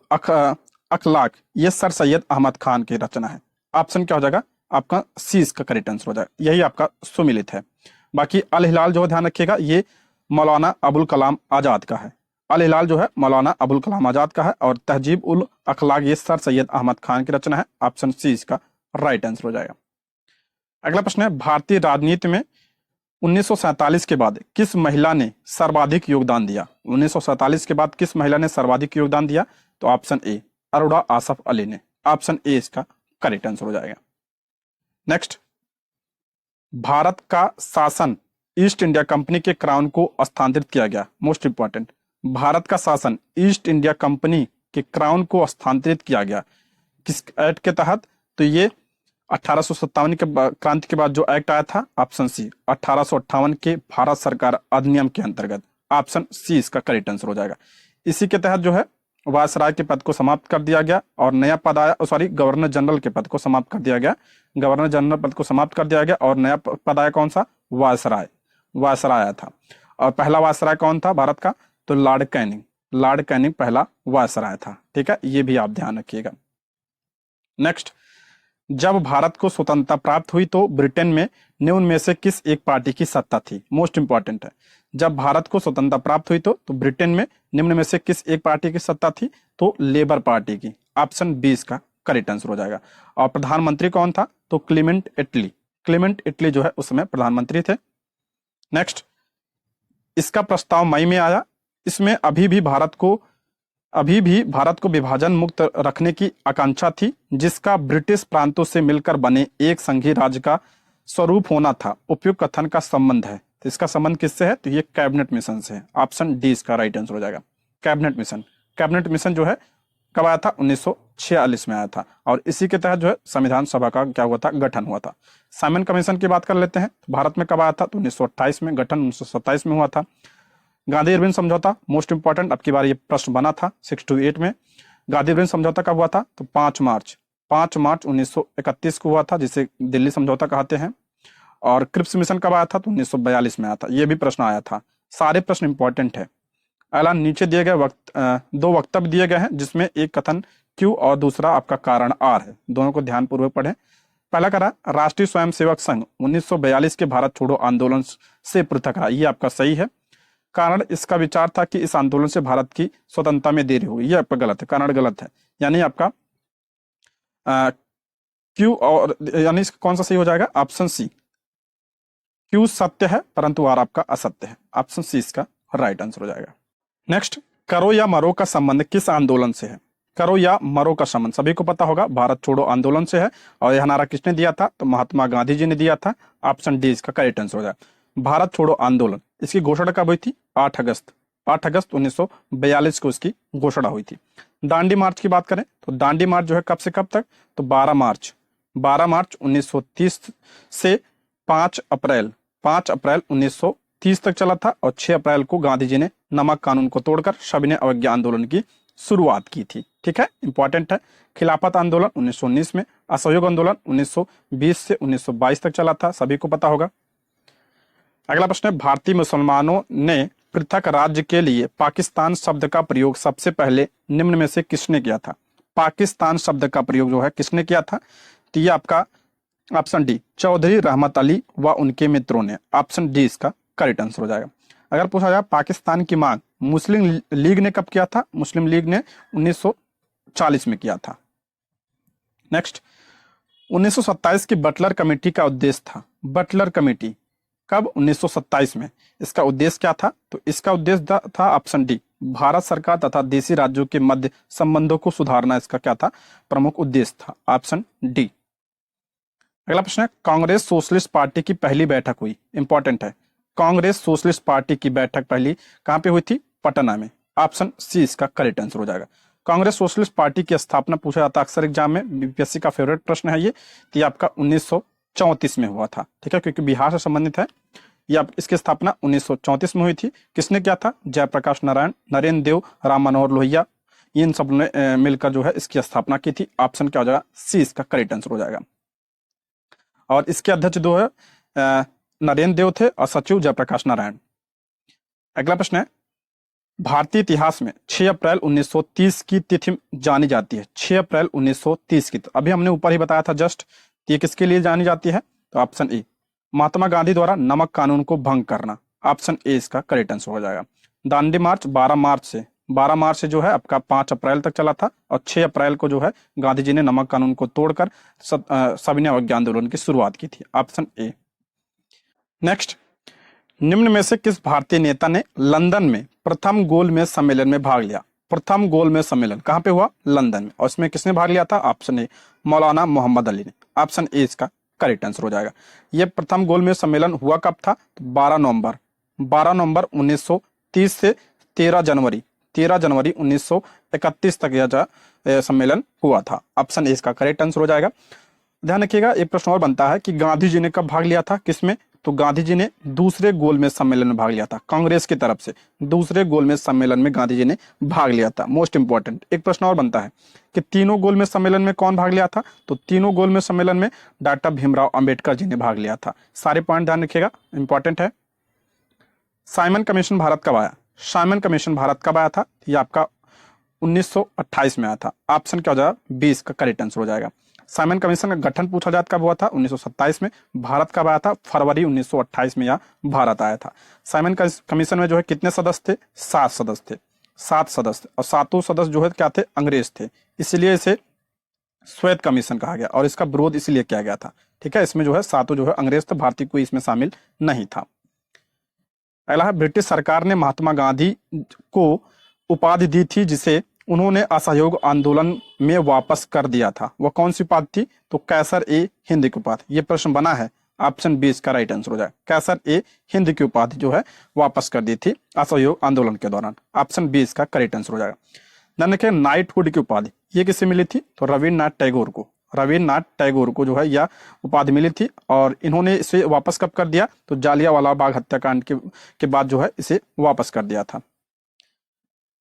अखलाक। ये सर सैयद अहमद खान की रचना है। ऑप्शन क्या हो जाएगा आपका? सी इसका करेक्ट आंसर हो जाएगा। यही आपका सुमेलित है। बाकी अल हिलाल जो ध्यान रखिएगा, ये मौलाना अबुल कलाम आजाद का है। अल हिलाल जो है मौलाना अबुल कलाम आजाद का है, और तहजीब उल अखलाक ये सर सैयद अहमद खान की रचना है। ऑप्शन सी इसका राइट आंसर हो जाएगा। अगला प्रश्न है, भारतीय राजनीति में 1947 के बाद किस महिला ने सर्वाधिक योगदान दिया? 1947 के बाद किस महिला ने सर्वाधिक योगदान दिया? तो ऑप्शन ए, अरोड़ा आसफ अली ने। ऑप्शन ए इसका करेक्ट आंसर हो जाएगा। नेक्स्ट, भारत का शासन ईस्ट इंडिया कंपनी के क्राउन को स्थानांतरित किया गया। मोस्ट इंपॉर्टेंट, भारत का शासन ईस्ट इंडिया कंपनी के क्राउन को स्थानांतरित किया गया किस एक्ट के तहत? तो ये 1857 के क्रांति के बाद जो एक्ट आया था, ऑप्शन सी, 1858 के भारत सरकार अधिनियम के अंतर्गत। ऑप्शन सी इसका करेक्ट आंसर हो जाएगा। इसी के तहत जो है वायसराय के पद को समाप्त कर दिया गया और नया पद आया, सॉरी, गवर्नर जनरल के पद को समाप्त कर दिया गया। गवर्नर जनरल पद को समाप्त कर दिया गया और नया पद आया कौन सा? वायसराय। वायसराय आया था। और पहला वायसराय कौन था भारत का? तो लॉर्ड कैनिंग। लॉर्ड कैनिंग पहला वायसराय था। ठीक है, ये भी आप ध्यान रखिएगा। नेक्स्ट, जब भारत को स्वतंत्रता प्राप्त हुई तो ब्रिटेन में निम्न में से किस एक पार्टी की सत्ता थी? मोस्ट इंपॉर्टेंट है, जब भारत को स्वतंत्रता प्राप्त हुई तो ब्रिटेन में निम्न में से किस एक पार्टी की सत्ता थी? तो लेबर पार्टी की। ऑप्शन 20 का करेक्ट आंसर हो जाएगा। और प्रधानमंत्री कौन था? तो क्लीमेंट इटली। क्लीमेंट इटली जो है उस समय प्रधानमंत्री थे। नेक्स्ट, इसका प्रस्ताव मई में आया। इसमें अभी भी भारत को विभाजन मुक्त रखने की आकांक्षा थी, जिसका ब्रिटिश प्रांतों से मिलकर बने एक संघीय राज्य का स्वरूप होना था। उपयुक्त कथन का संबंध है, तो इसका संबंध किससे है? तो ये कैबिनेट मिशन से है। ऑप्शन डी इसका राइट आंसर हो जाएगा। Cabinet mission. कैबिनेट मिशन जो है कब आया था? 1946 में आया था। और इसी के तहत जो है संविधान सभा का क्या हुआ था? गठन हुआ था। साइमन कमीशन की बात कर लेते हैं। भारत में कब आया था? तो 1928 में, गठन 1927 में हुआ था। गांधी इरविन समझौता, मोस्ट इंपॉर्टेंट, अब की बार ये प्रश्न बना था 628 में। गांधी इरविन समझौता कब हुआ था? तो 5 मार्च 1931 को हुआ था, जिसे दिल्ली समझौता कहते हैं। और क्रिप्स मिशन कब आया था? तो 1942 में आया था। ये भी प्रश्न आया था। सारे प्रश्न इंपॉर्टेंट है। अगला, नीचे दिए गए दो वक्तव्य दिए गए हैं, जिसमें एक कथन क्यू और दूसरा आपका कारण आर है। दोनों को ध्यानपूर्वक पढ़ें। पहला करा, राष्ट्रीय स्वयंसेवक संघ 1942 के भारत छोड़ो आंदोलन से पृथक रहा। ये आपका सही है। कारण, इसका विचार था कि इस आंदोलन से भारत की स्वतंत्रता में देरी होगी। ये आपका गलत है, कारण गलत है। यानी आपका क्यू और यानी कौन सा सही हो जाएगा? Option C. क्यू सत्य है परंतु आर आपका असत्य है। ऑप्शन सी इसका राइट आंसर हो जाएगा। नेक्स्ट, करो या मरो का संबंध किस आंदोलन से है? करो या मरो का संबंध सभी को पता होगा, भारत छोड़ो आंदोलन से है। और यह नारा किसने दिया था? तो महात्मा गांधी जी ने दिया था। ऑप्शन डी इसका करेक्ट आंसर हो जाएगा। भारत छोड़ो आंदोलन, इसकी घोषणा कब हुई थी? 8 अगस्त 1942 को इसकी घोषणा हुई थी। दांडी मार्च की बात करें तो दांडी मार्च जो है कब से कब तक? तो 12 मार्च 1930 से 5 अप्रैल 1930 तक चला था। और 6 अप्रैल को गांधी जी ने नमक कानून को तोड़कर सविनय अवज्ञा आंदोलन की शुरुआत की थी। ठीक है, इंपॉर्टेंट है। खिलाफत आंदोलन 1919 में, असहयोग आंदोलन 1920 से 1922 तक चला था, सभी को पता होगा। अगला प्रश्न है, भारतीय मुसलमानों ने पृथक राज्य के लिए पाकिस्तान शब्द का प्रयोग सबसे पहले निम्न में से किसने किया था? पाकिस्तान शब्द का प्रयोग जो है किसने किया था? तो ये आपका ऑप्शन डी, चौधरी रहमत अली व उनके मित्रों ने। ऑप्शन डी इसका करेक्ट आंसर हो जाएगा। अगर पूछा जाए पाकिस्तान की मांग मुस्लिम लीग ने कब किया था? मुस्लिम लीग ने 1940 में किया था। नेक्स्ट, 1927 की बटलर कमेटी का उद्देश्य था। बटलर कमेटी कब? 1927 में। इसका उद्देश्य क्या था? तो इसका उद्देश्य था ऑप्शन डी, भारत सरकार तथा देशी राज्यों के मध्य संबंधों को सुधारना। इसका क्या था? प्रमुख उद्देश्य था। Option D. अगला प्रश्न है, कांग्रेस सोशलिस्ट पार्टी की पहली बैठक हुई। इंपॉर्टेंट है। कांग्रेस सोशलिस्ट पार्टी की बैठक पहली कहां पे हुई थी? पटना में। ऑप्शन सी इसका करेक्ट आंसर हो जाएगा। कांग्रेस सोशलिस्ट पार्टी की स्थापना पूछा जाता है अक्सर एग्जाम में, बीपीएससी का फेवरेट प्रश्न है ये। तो ये आपका 1934 में हुआ था। ठीक है, क्योंकि बिहार से संबंधित है। ये आप इसकी स्थापना 1934 में हुई थी। किसने किया था? जयप्रकाश नारायण, नरेंद्र देव, राम मनोहर लोहिया, इन सब ने मिलकर जो है इसकी स्थापना की थी। ऑप्शन क्या हो जाएगा? सी इसका करेक्ट आंसर हो जाएगा। और इसके अध्यक्ष जो है नरेंद्र देव थे और सचिव जयप्रकाश नारायण। अगला प्रश्न है, भारतीय इतिहास में 6 अप्रैल 1930 की तिथि जानी जाती है। 6 अप्रैल 1930 की, अभी हमने ऊपर ही बताया था जस्ट। ये किसके लिए जानी जाती है? तो ऑप्शन ए, महात्मा गांधी द्वारा नमक कानून को भंग करना। ऑप्शन ए इसका करेक्ट आंसर हो जाएगा। दांडी मार्च 12 मार्च से जो है आपका 5 अप्रैल तक चला था। और 6 अप्रैल को जो है गांधी जी ने नमक कानून को तोड़कर सविनय अवज्ञा आंदोलन की शुरुआत की थी। Option A. नेक्स्ट, निम्न में से किस भारतीय नेता ने लंदन में प्रथम गोलमेज सम्मेलन में भाग लिया? प्रथम गोलमेज सम्मेलन कहां पे हुआ? लंदन में। और इसमें किसने भाग लिया था? ऑप्शन ए, मौलाना मोहम्मद अली ने। ऑप्शन ए इसका करेक्ट आंसर हो जाएगा। यह प्रथम गोलमेज सम्मेलन हुआ कब था? तो 12 नवंबर 1930 से 13 जनवरी 1931 तक यह सम्मेलन हुआ था। ऑप्शन ए इसका करेक्ट आंसर हो जाएगा। ध्यान रखिएगा, एक प्रश्न और बनता है कि गांधी जी ने कब भाग लिया था, किसमें? तो गांधी जी ने दूसरे गोलमेज सम्मेलन में भाग लिया था। कांग्रेस की तरफ से दूसरे गोलमेज सम्मेलन में गांधी जी ने भाग लिया था। मोस्ट इंपॉर्टेंट एक प्रश्न और बनता है कि तीनों गोलमेज सम्मेलन में कौन भाग लिया था? तो तीनों गोलमेज सम्मेलन में डॉक्टर भीमराव अंबेडकर जी ने भाग लिया था। सारे पॉइंट ध्यान रखिएगा, इंपॉर्टेंट है। साइमन कमीशन भारत कब आया? साइमन कमीशन भारत कब आया था? ये आपका 1928 में आया था। ऑप्शन क्या हो जाएगा? 20 का करेक्ट आंसर हो जाएगा। साइमन कमीशन का गठन पूछा जाता कब हुआ था? 1927 में। भारत कब आया था? फरवरी 1928 में यह भारत आया था। साइमन कमीशन में जो है कितने सदस्य थे? 7 सदस्य थे। 7 सदस्य, और 7 सदस्य जो है क्या थे? अंग्रेज थे। इसलिए इसे श्वेत कमीशन कहा गया और इसका विरोध इसलिए किया गया था। ठीक है, इसमें जो है 7 जो है अंग्रेज थे, भारतीय कोई इसमें शामिल नहीं था। अगला है, ब्रिटिश सरकार ने महात्मा गांधी को उपाधि दी थी जिसे उन्होंने असहयोग आंदोलन में वापस कर दिया था। वह कौन सी उपाधि थी? तो कैसर ए हिंद की उपाधि। ये प्रश्न बना है। ऑप्शन बी इसका राइट आंसर हो जाए। कैसर ए हिंद की उपाधि जो है वापस कर दी थी असहयोग आंदोलन के दौरान। ऑप्शन बी इसका करेक्ट आंसर हो जाएगा। ध्यान रखें, नाइटहुड की उपाधि ये किसे मिली थी? तो रविन्द्रनाथ टैगोर को, रविन्द्रनाथ टैगोर को जो है यह उपाधि मिली थी। और इन्होंने इसे वापस कब कर दिया? तो जालियांवाला बाग हत्याकांड के बाद जो है इसे वापस कर दिया था।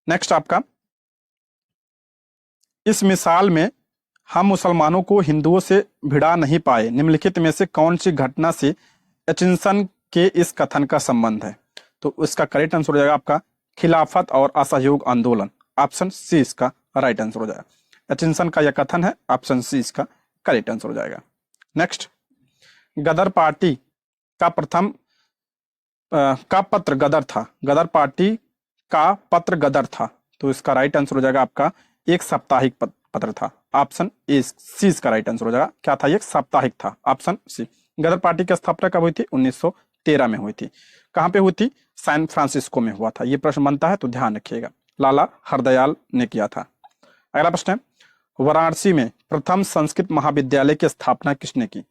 नेक्स्ट आपका, इस मिसाल में हम मुसलमानों को हिंदुओं से भिड़ा नहीं पाए, निम्नलिखित में से कौन सी घटना से एचिंसन के इस कथन का संबंध है? तो इसका करेक्ट आंसर हो जाएगा आपका खिलाफत और असहयोग आंदोलन। ऑप्शन सी इसका राइट आंसर हो जाएगा। एचिंसन का यह कथन है, ऑप्शन सी इसका करेक्ट आंसर हो जाएगा। नेक्स्ट, गदर पार्टी का प्रथम का पत्र गदर था, गदर पार्टी का पत्र गदर था, तो इसका राइट आंसर हो जाएगा आपका एक साप्ताहिक पत्र था। ऑप्शन ए सी इसका राइट आंसर हो जाएगा। क्या था? एक साप्ताहिक था। Option C. गदर पार्टी की स्थापना कब हुई थी? 1913 में हुई थी। कहां पे हुई थी? सैन फ्रांसिस्को में हुआ था। ये प्रश्न बनता है तो ध्यान रखिएगा, लाला हरदयाल ने किया था। अगला प्रश्न है, वाराणसी में प्रथम संस्कृत महाविद्यालय की स्थापना किसने की?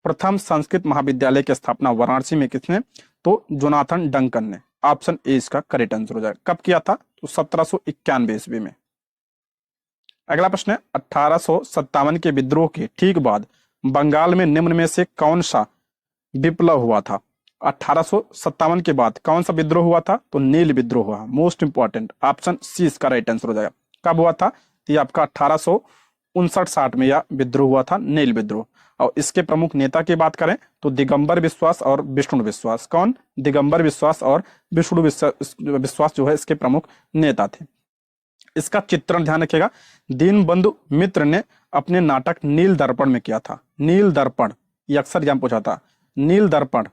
प्रथम संस्कृत महाविद्यालय की स्थापना वाराणसी में किसने? तो जोनाथन डंकन ने। ऑप्शन ए इसका करेक्ट आंसर हो जाएगा। कब किया था? तो 1791 ईस्वी में। अगला प्रश्न है, 1857 के विद्रोह के ठीक बाद बंगाल में निम्न में से कौन सा विप्लव हुआ था? 1857 के बाद कौन सा विद्रोह हुआ था? तो नील विद्रोह हुआ, मोस्ट इंपॉर्टेंट। ऑप्शन सी इसका राइट आंसर हो जाएगा। कब हुआ था? तो ये आपका 1859-60 में यह विद्रोह हुआ था, नील विद्रोह। और इसके प्रमुख नेता की बात करें तो दिगंबर विश्वास और विष्णु विश्वास। कौन? दिगंबर विश्वास और विष्णु विश्वास जो है इसके प्रमुख नेता थे। इसका चित्रण ध्यान रखिएगा, दीनबंधु मित्र ने अपने नाटक नील दर्पण में किया था। नील दर्पण ये अक्सर एग्जाम पूछा था, नील दर्पण।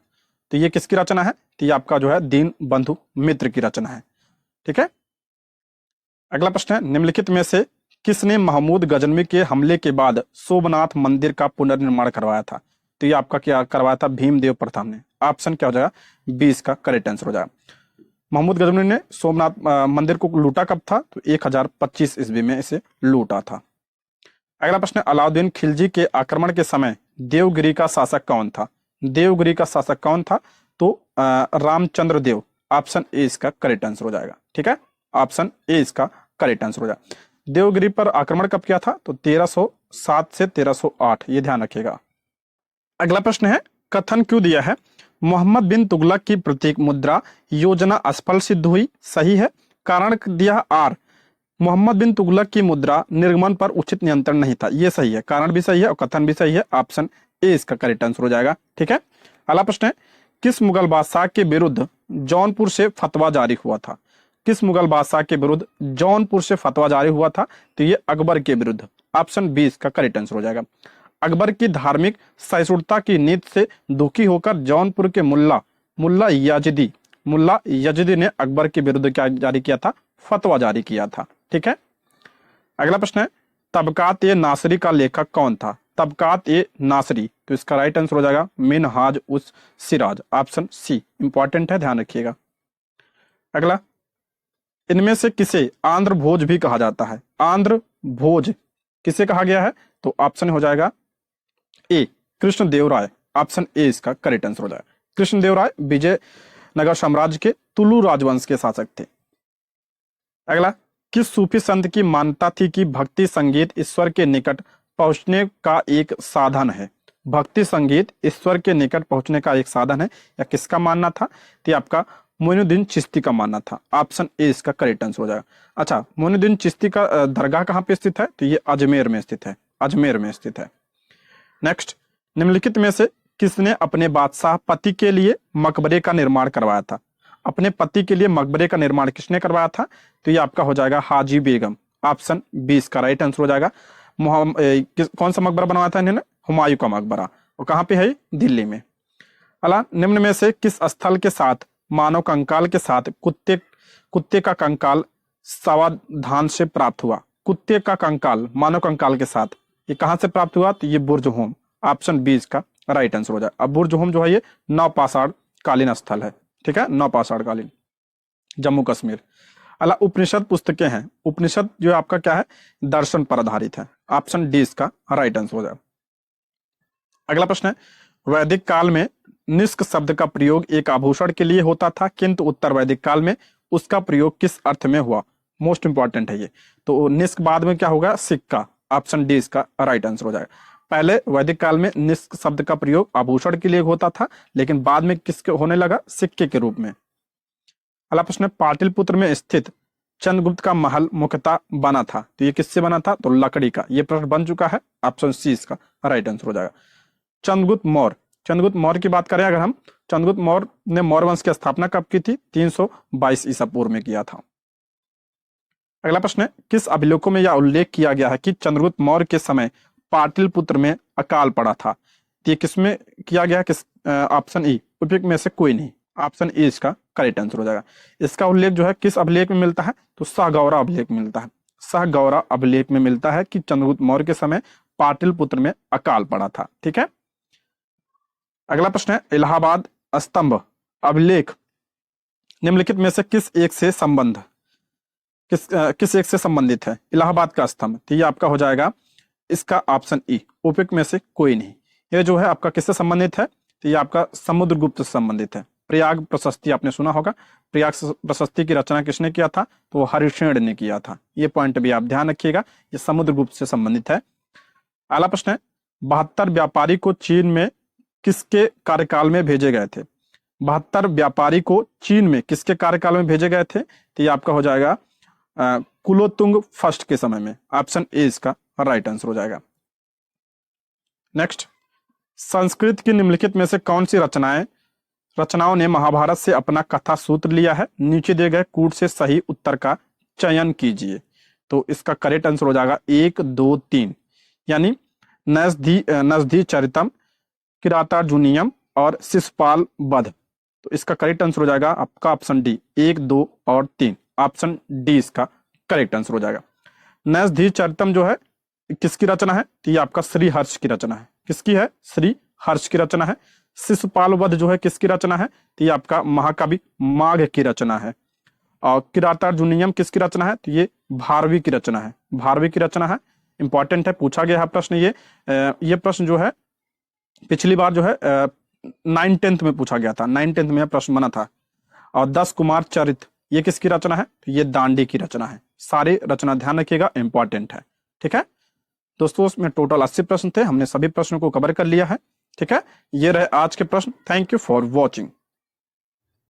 तो ये किसकी रचना है? तो ये आपका जो है दीनबंधु मित्र की रचना है। ठीक है। अगला प्रश्न है, निम्नलिखित में से किसने महमूद गजनवी के हमले के बाद सोमनाथ मंदिर का पुनर्निर्माण करवाया था? तो ये आपका क्या करवाया था? भीमदेव प्रथम ने। ऑप्शन क्या हो जाएगा? 20 का करेक्ट आंसर हो जाएगा। महमूद गजनवी ने सोमनाथ मंदिर को लूटा कब था? तो 1025 ईस्वी में इसे लूटा था। अगला प्रश्न है, अलाउद्दीन खिलजी के आक्रमण के समय देवगिरी का शासक कौन था? देवगिरी का शासक कौन था? तो रामचंद्र देव। ऑप्शन ए इसका करेक्ट आंसर हो जाएगा। ठीक है, ऑप्शन ए इसका करेक्ट आंसर हो जाएगा। देवगिरी पर आक्रमण कब किया था? तो 1307 से 1308, ये ध्यान रखिएगा। अगला प्रश्न है, कथन क्यों दिया है मोहम्मद बिन तुगलक की प्रतीक मुद्रा योजना असफल सिद्ध हुई? सही है। कारण दिया आर, मोहम्मद बिन तुगलक की मुद्रा निर्गमन पर उचित नियंत्रण नहीं था, ये सही है। कारण भी सही है और कथन भी सही है। ऑप्शन ए इसका करेक्ट आंसर हो जाएगा। ठीक है। अगला प्रश्न है, किस मुगल बादशाह के विरुद्ध जौनपुर से फतवा जारी हुआ था? किस मुगल बादशाह के विरुद्ध जौनपुर से फतवा जारी हुआ था? तो ये अकबर के विरुद्ध। ऑप्शन बी इसका करेक्ट आंसर हो जाएगा। अकबर की धार्मिक सहिष्णुता की नीति से दुखी होकर जौनपुर के मुल्ला यजिदी ने अकबर के विरुद्ध क्या जारी किया था? फतवा जारी किया था। ठीक है। अगला प्रश्न है, तबकात ए नासरी का लेखक कौन था? तबकात ए नासरी, तो इसका राइट आंसर हो जाएगा मिनहाज उस सिराज। ऑप्शन सी इंपॉर्टेंट है, ध्यान रखिएगा। अगला, इनमें से किसे आंध्र भोज भी कहा जाता है? आंध्र भोज किसे कहा गया है? तो ऑप्शन हो जाएगा ए कृष्णदेवराय। ऑप्शन ए इसका करेक्ट आंसर हो जाएगा। कृष्णदेवराय विजयनगर साम्राज्य के तुलु राजवंश के शासक थे। अगला, किस सूफी संत की मान्यता थी कि भक्ति संगीत ईश्वर के निकट पहुंचने का एक साधन है? भक्ति संगीत ईश्वर के निकट पहुंचने का एक साधन है, या किसका मानना था? तो आपका मोइनुद्दीन चिश्ती का मानना था। ऑप्शन ए इसका करेक्ट आंसर हो जाएगा। अच्छा, मोइनुद्दीन चिश्ती का दरगाह कहाँ पे स्थित है? तो ये अजमेर में स्थित है, अजमेर में स्थित है। नेक्स्ट, निम्नलिखित में से किसने अपने बादशाह पति के लिए मकबरे का निर्माण करवाया था? अपने पति के लिए मकबरे का निर्माण किसने करवाया था? तो ये आपका हो जाएगा हाजी बेगम। ऑप्शन बी इसका राइट आंसर हो जाएगा। कौन सा मकबरा बनवाया था इन्होंने? हुमायूं का मकबरा। और कहाँ पे है? दिल्ली में। अला, निम्न में से किस स्थल के साथ मानव कंकाल के साथ कुत्ते का कंकाल सावधान से प्राप्त हुआ? कुत्ते का कंकाल मानव कंकाल के साथ ये कहां से प्राप्त हुआ? तो ये बुर्ज होम। ऑप्शन बी इसका राइट आंसर हो जाए। अब बुर्ज होम जो है ये नवपाषाण कालीन स्थल है। ठीक है, नवपाषाण कालीन, जम्मू कश्मीर। अला, उपनिषद पुस्तकें हैं। उपनिषद जो आपका क्या है? दर्शन पर आधारित है। ऑप्शन डी इसका राइट आंसर हो जाए। अगला प्रश्न है, वैदिक काल में निष्क शब्द का प्रयोग एक आभूषण के लिए होता था, किंतु उत्तर वैदिक काल में उसका प्रयोग किस अर्थ में हुआ? मोस्ट इंपॉर्टेंट है ये। तो निष्क बाद में क्या होगा, सिक्का, ऑप्शन डी इसका राइट आंसर हो जाएगा। पहले वैदिक काल में निष्क शब्द का प्रयोग आभूषण के लिए होता था, लेकिन बाद में किसके होने लगा, सिक्के के रूप में। अगला प्रश्न है, पाटलिपुत्र में स्थित चंद्रगुप्त का महल मुख्यतः बना था, तो ये किससे बना था, तो लकड़ी का। ये प्रश्न बन चुका है, ऑप्शन सी इसका राइट आंसर हो जाएगा। चंद्रगुप्त मौर्य, चंद्रगुप्त मौर्य की बात करें अगर हम, चंद्रगुप्त मौर्य ने मौर्य वंश की स्थापना कब की थी, 322 ईसा पूर्व में किया था। अगला प्रश्न है, किस अभिलेखों में यह उल्लेख किया गया है कि चंद्रगुप्त मौर्य के समय पाटलिपुत्र में अकाल पड़ा था। तो ये किसमें किया गया, किस, ऑप्शन ई, उपयुक्त में से कोई नहीं, ऑप्शन ए इसका करेक्ट आंसर हो जाएगा। इसका उल्लेख जो है किस अभिलेख में मिलता है, तो सहगौरा अभिलेख में मिलता है। सहगौरा अभिलेख में मिलता है कि चंद्रगुप्त मौर्य के समय पाटलिपुत्र में अकाल पड़ा था। ठीक है। अगला प्रश्न है, इलाहाबाद स्तंभ अभिलेख निम्नलिखित में से किस एक से संबंध किस एक से संबंधित है, इलाहाबाद का स्तंभ। तो ये आपका हो जाएगा इसका ऑप्शन ई, उपयुक्त में से कोई नहीं। ये जो है आपका किससे संबंधित है, तो ये आपका समुद्रगुप्त से संबंधित है। प्रयाग प्रशस्ति आपने सुना होगा, प्रयाग प्रशस्ति की रचना किसने किया था, तो हरिश्चंद्र ने किया था। ये पॉइंट भी आप ध्यान रखिएगा, ये समुद्रगुप्त से संबंधित है। अगला प्रश्न है, 72 व्यापारी को चीन में किसके कार्यकाल में भेजे गए थे। 72 व्यापारी को चीन में किसके कार्यकाल में भेजे गए थे, तो ये आपका हो जाएगा कुलोतुंग फर्स्ट के समय में, ऑप्शन ए इसका राइट आंसर हो जाएगा। नेक्स्ट, संस्कृत की निम्नलिखित में से कौन सी रचनाओं ने महाभारत से अपना कथा सूत्र लिया है, नीचे दिए गए कूट से सही उत्तर का चयन कीजिए। तो इसका करेक्ट आंसर हो जाएगा 1, 2, 3, यानी नजधी चरितम, किरातार्जुनीयम और शिशुपाल वध। तो इसका करेक्ट आंसर हो जाएगा आपका ऑप्शन डी, 1, 2 और 3, ऑप्शन डी इसका करेक्ट आंसर हो जाएगा। नजधी चरितम जो है किसकी रचना है, तो ये आपका श्री हर्ष की रचना है। किसकी है, श्री हर्ष की रचना है। शिशुपाल वध जो है किसकी रचना है, तो ये आपका महाकवि माघ की रचना है। और किरातार्जुनीयम किसकी रचना है, तो ये भारवी की रचना है। भारवी की रचना है, इंपॉर्टेंट है, पूछा गया है प्रश्न। ये प्रश्न जो है पिछली बार जो है 9th-10th में पूछा गया था, 9th-10th में प्रश्न बना था। और 10 कुमार चरित ये किसकी रचना है, तो ये दांडी की रचना है। सारे रचना ध्यान रखिएगा, इंपॉर्टेंट है। ठीक है दोस्तों, इसमें टोटल 80 प्रश्न थे, हमने सभी प्रश्नों को कवर कर लिया है। ठीक है, ये रहे आज के प्रश्न। Thank you for watching.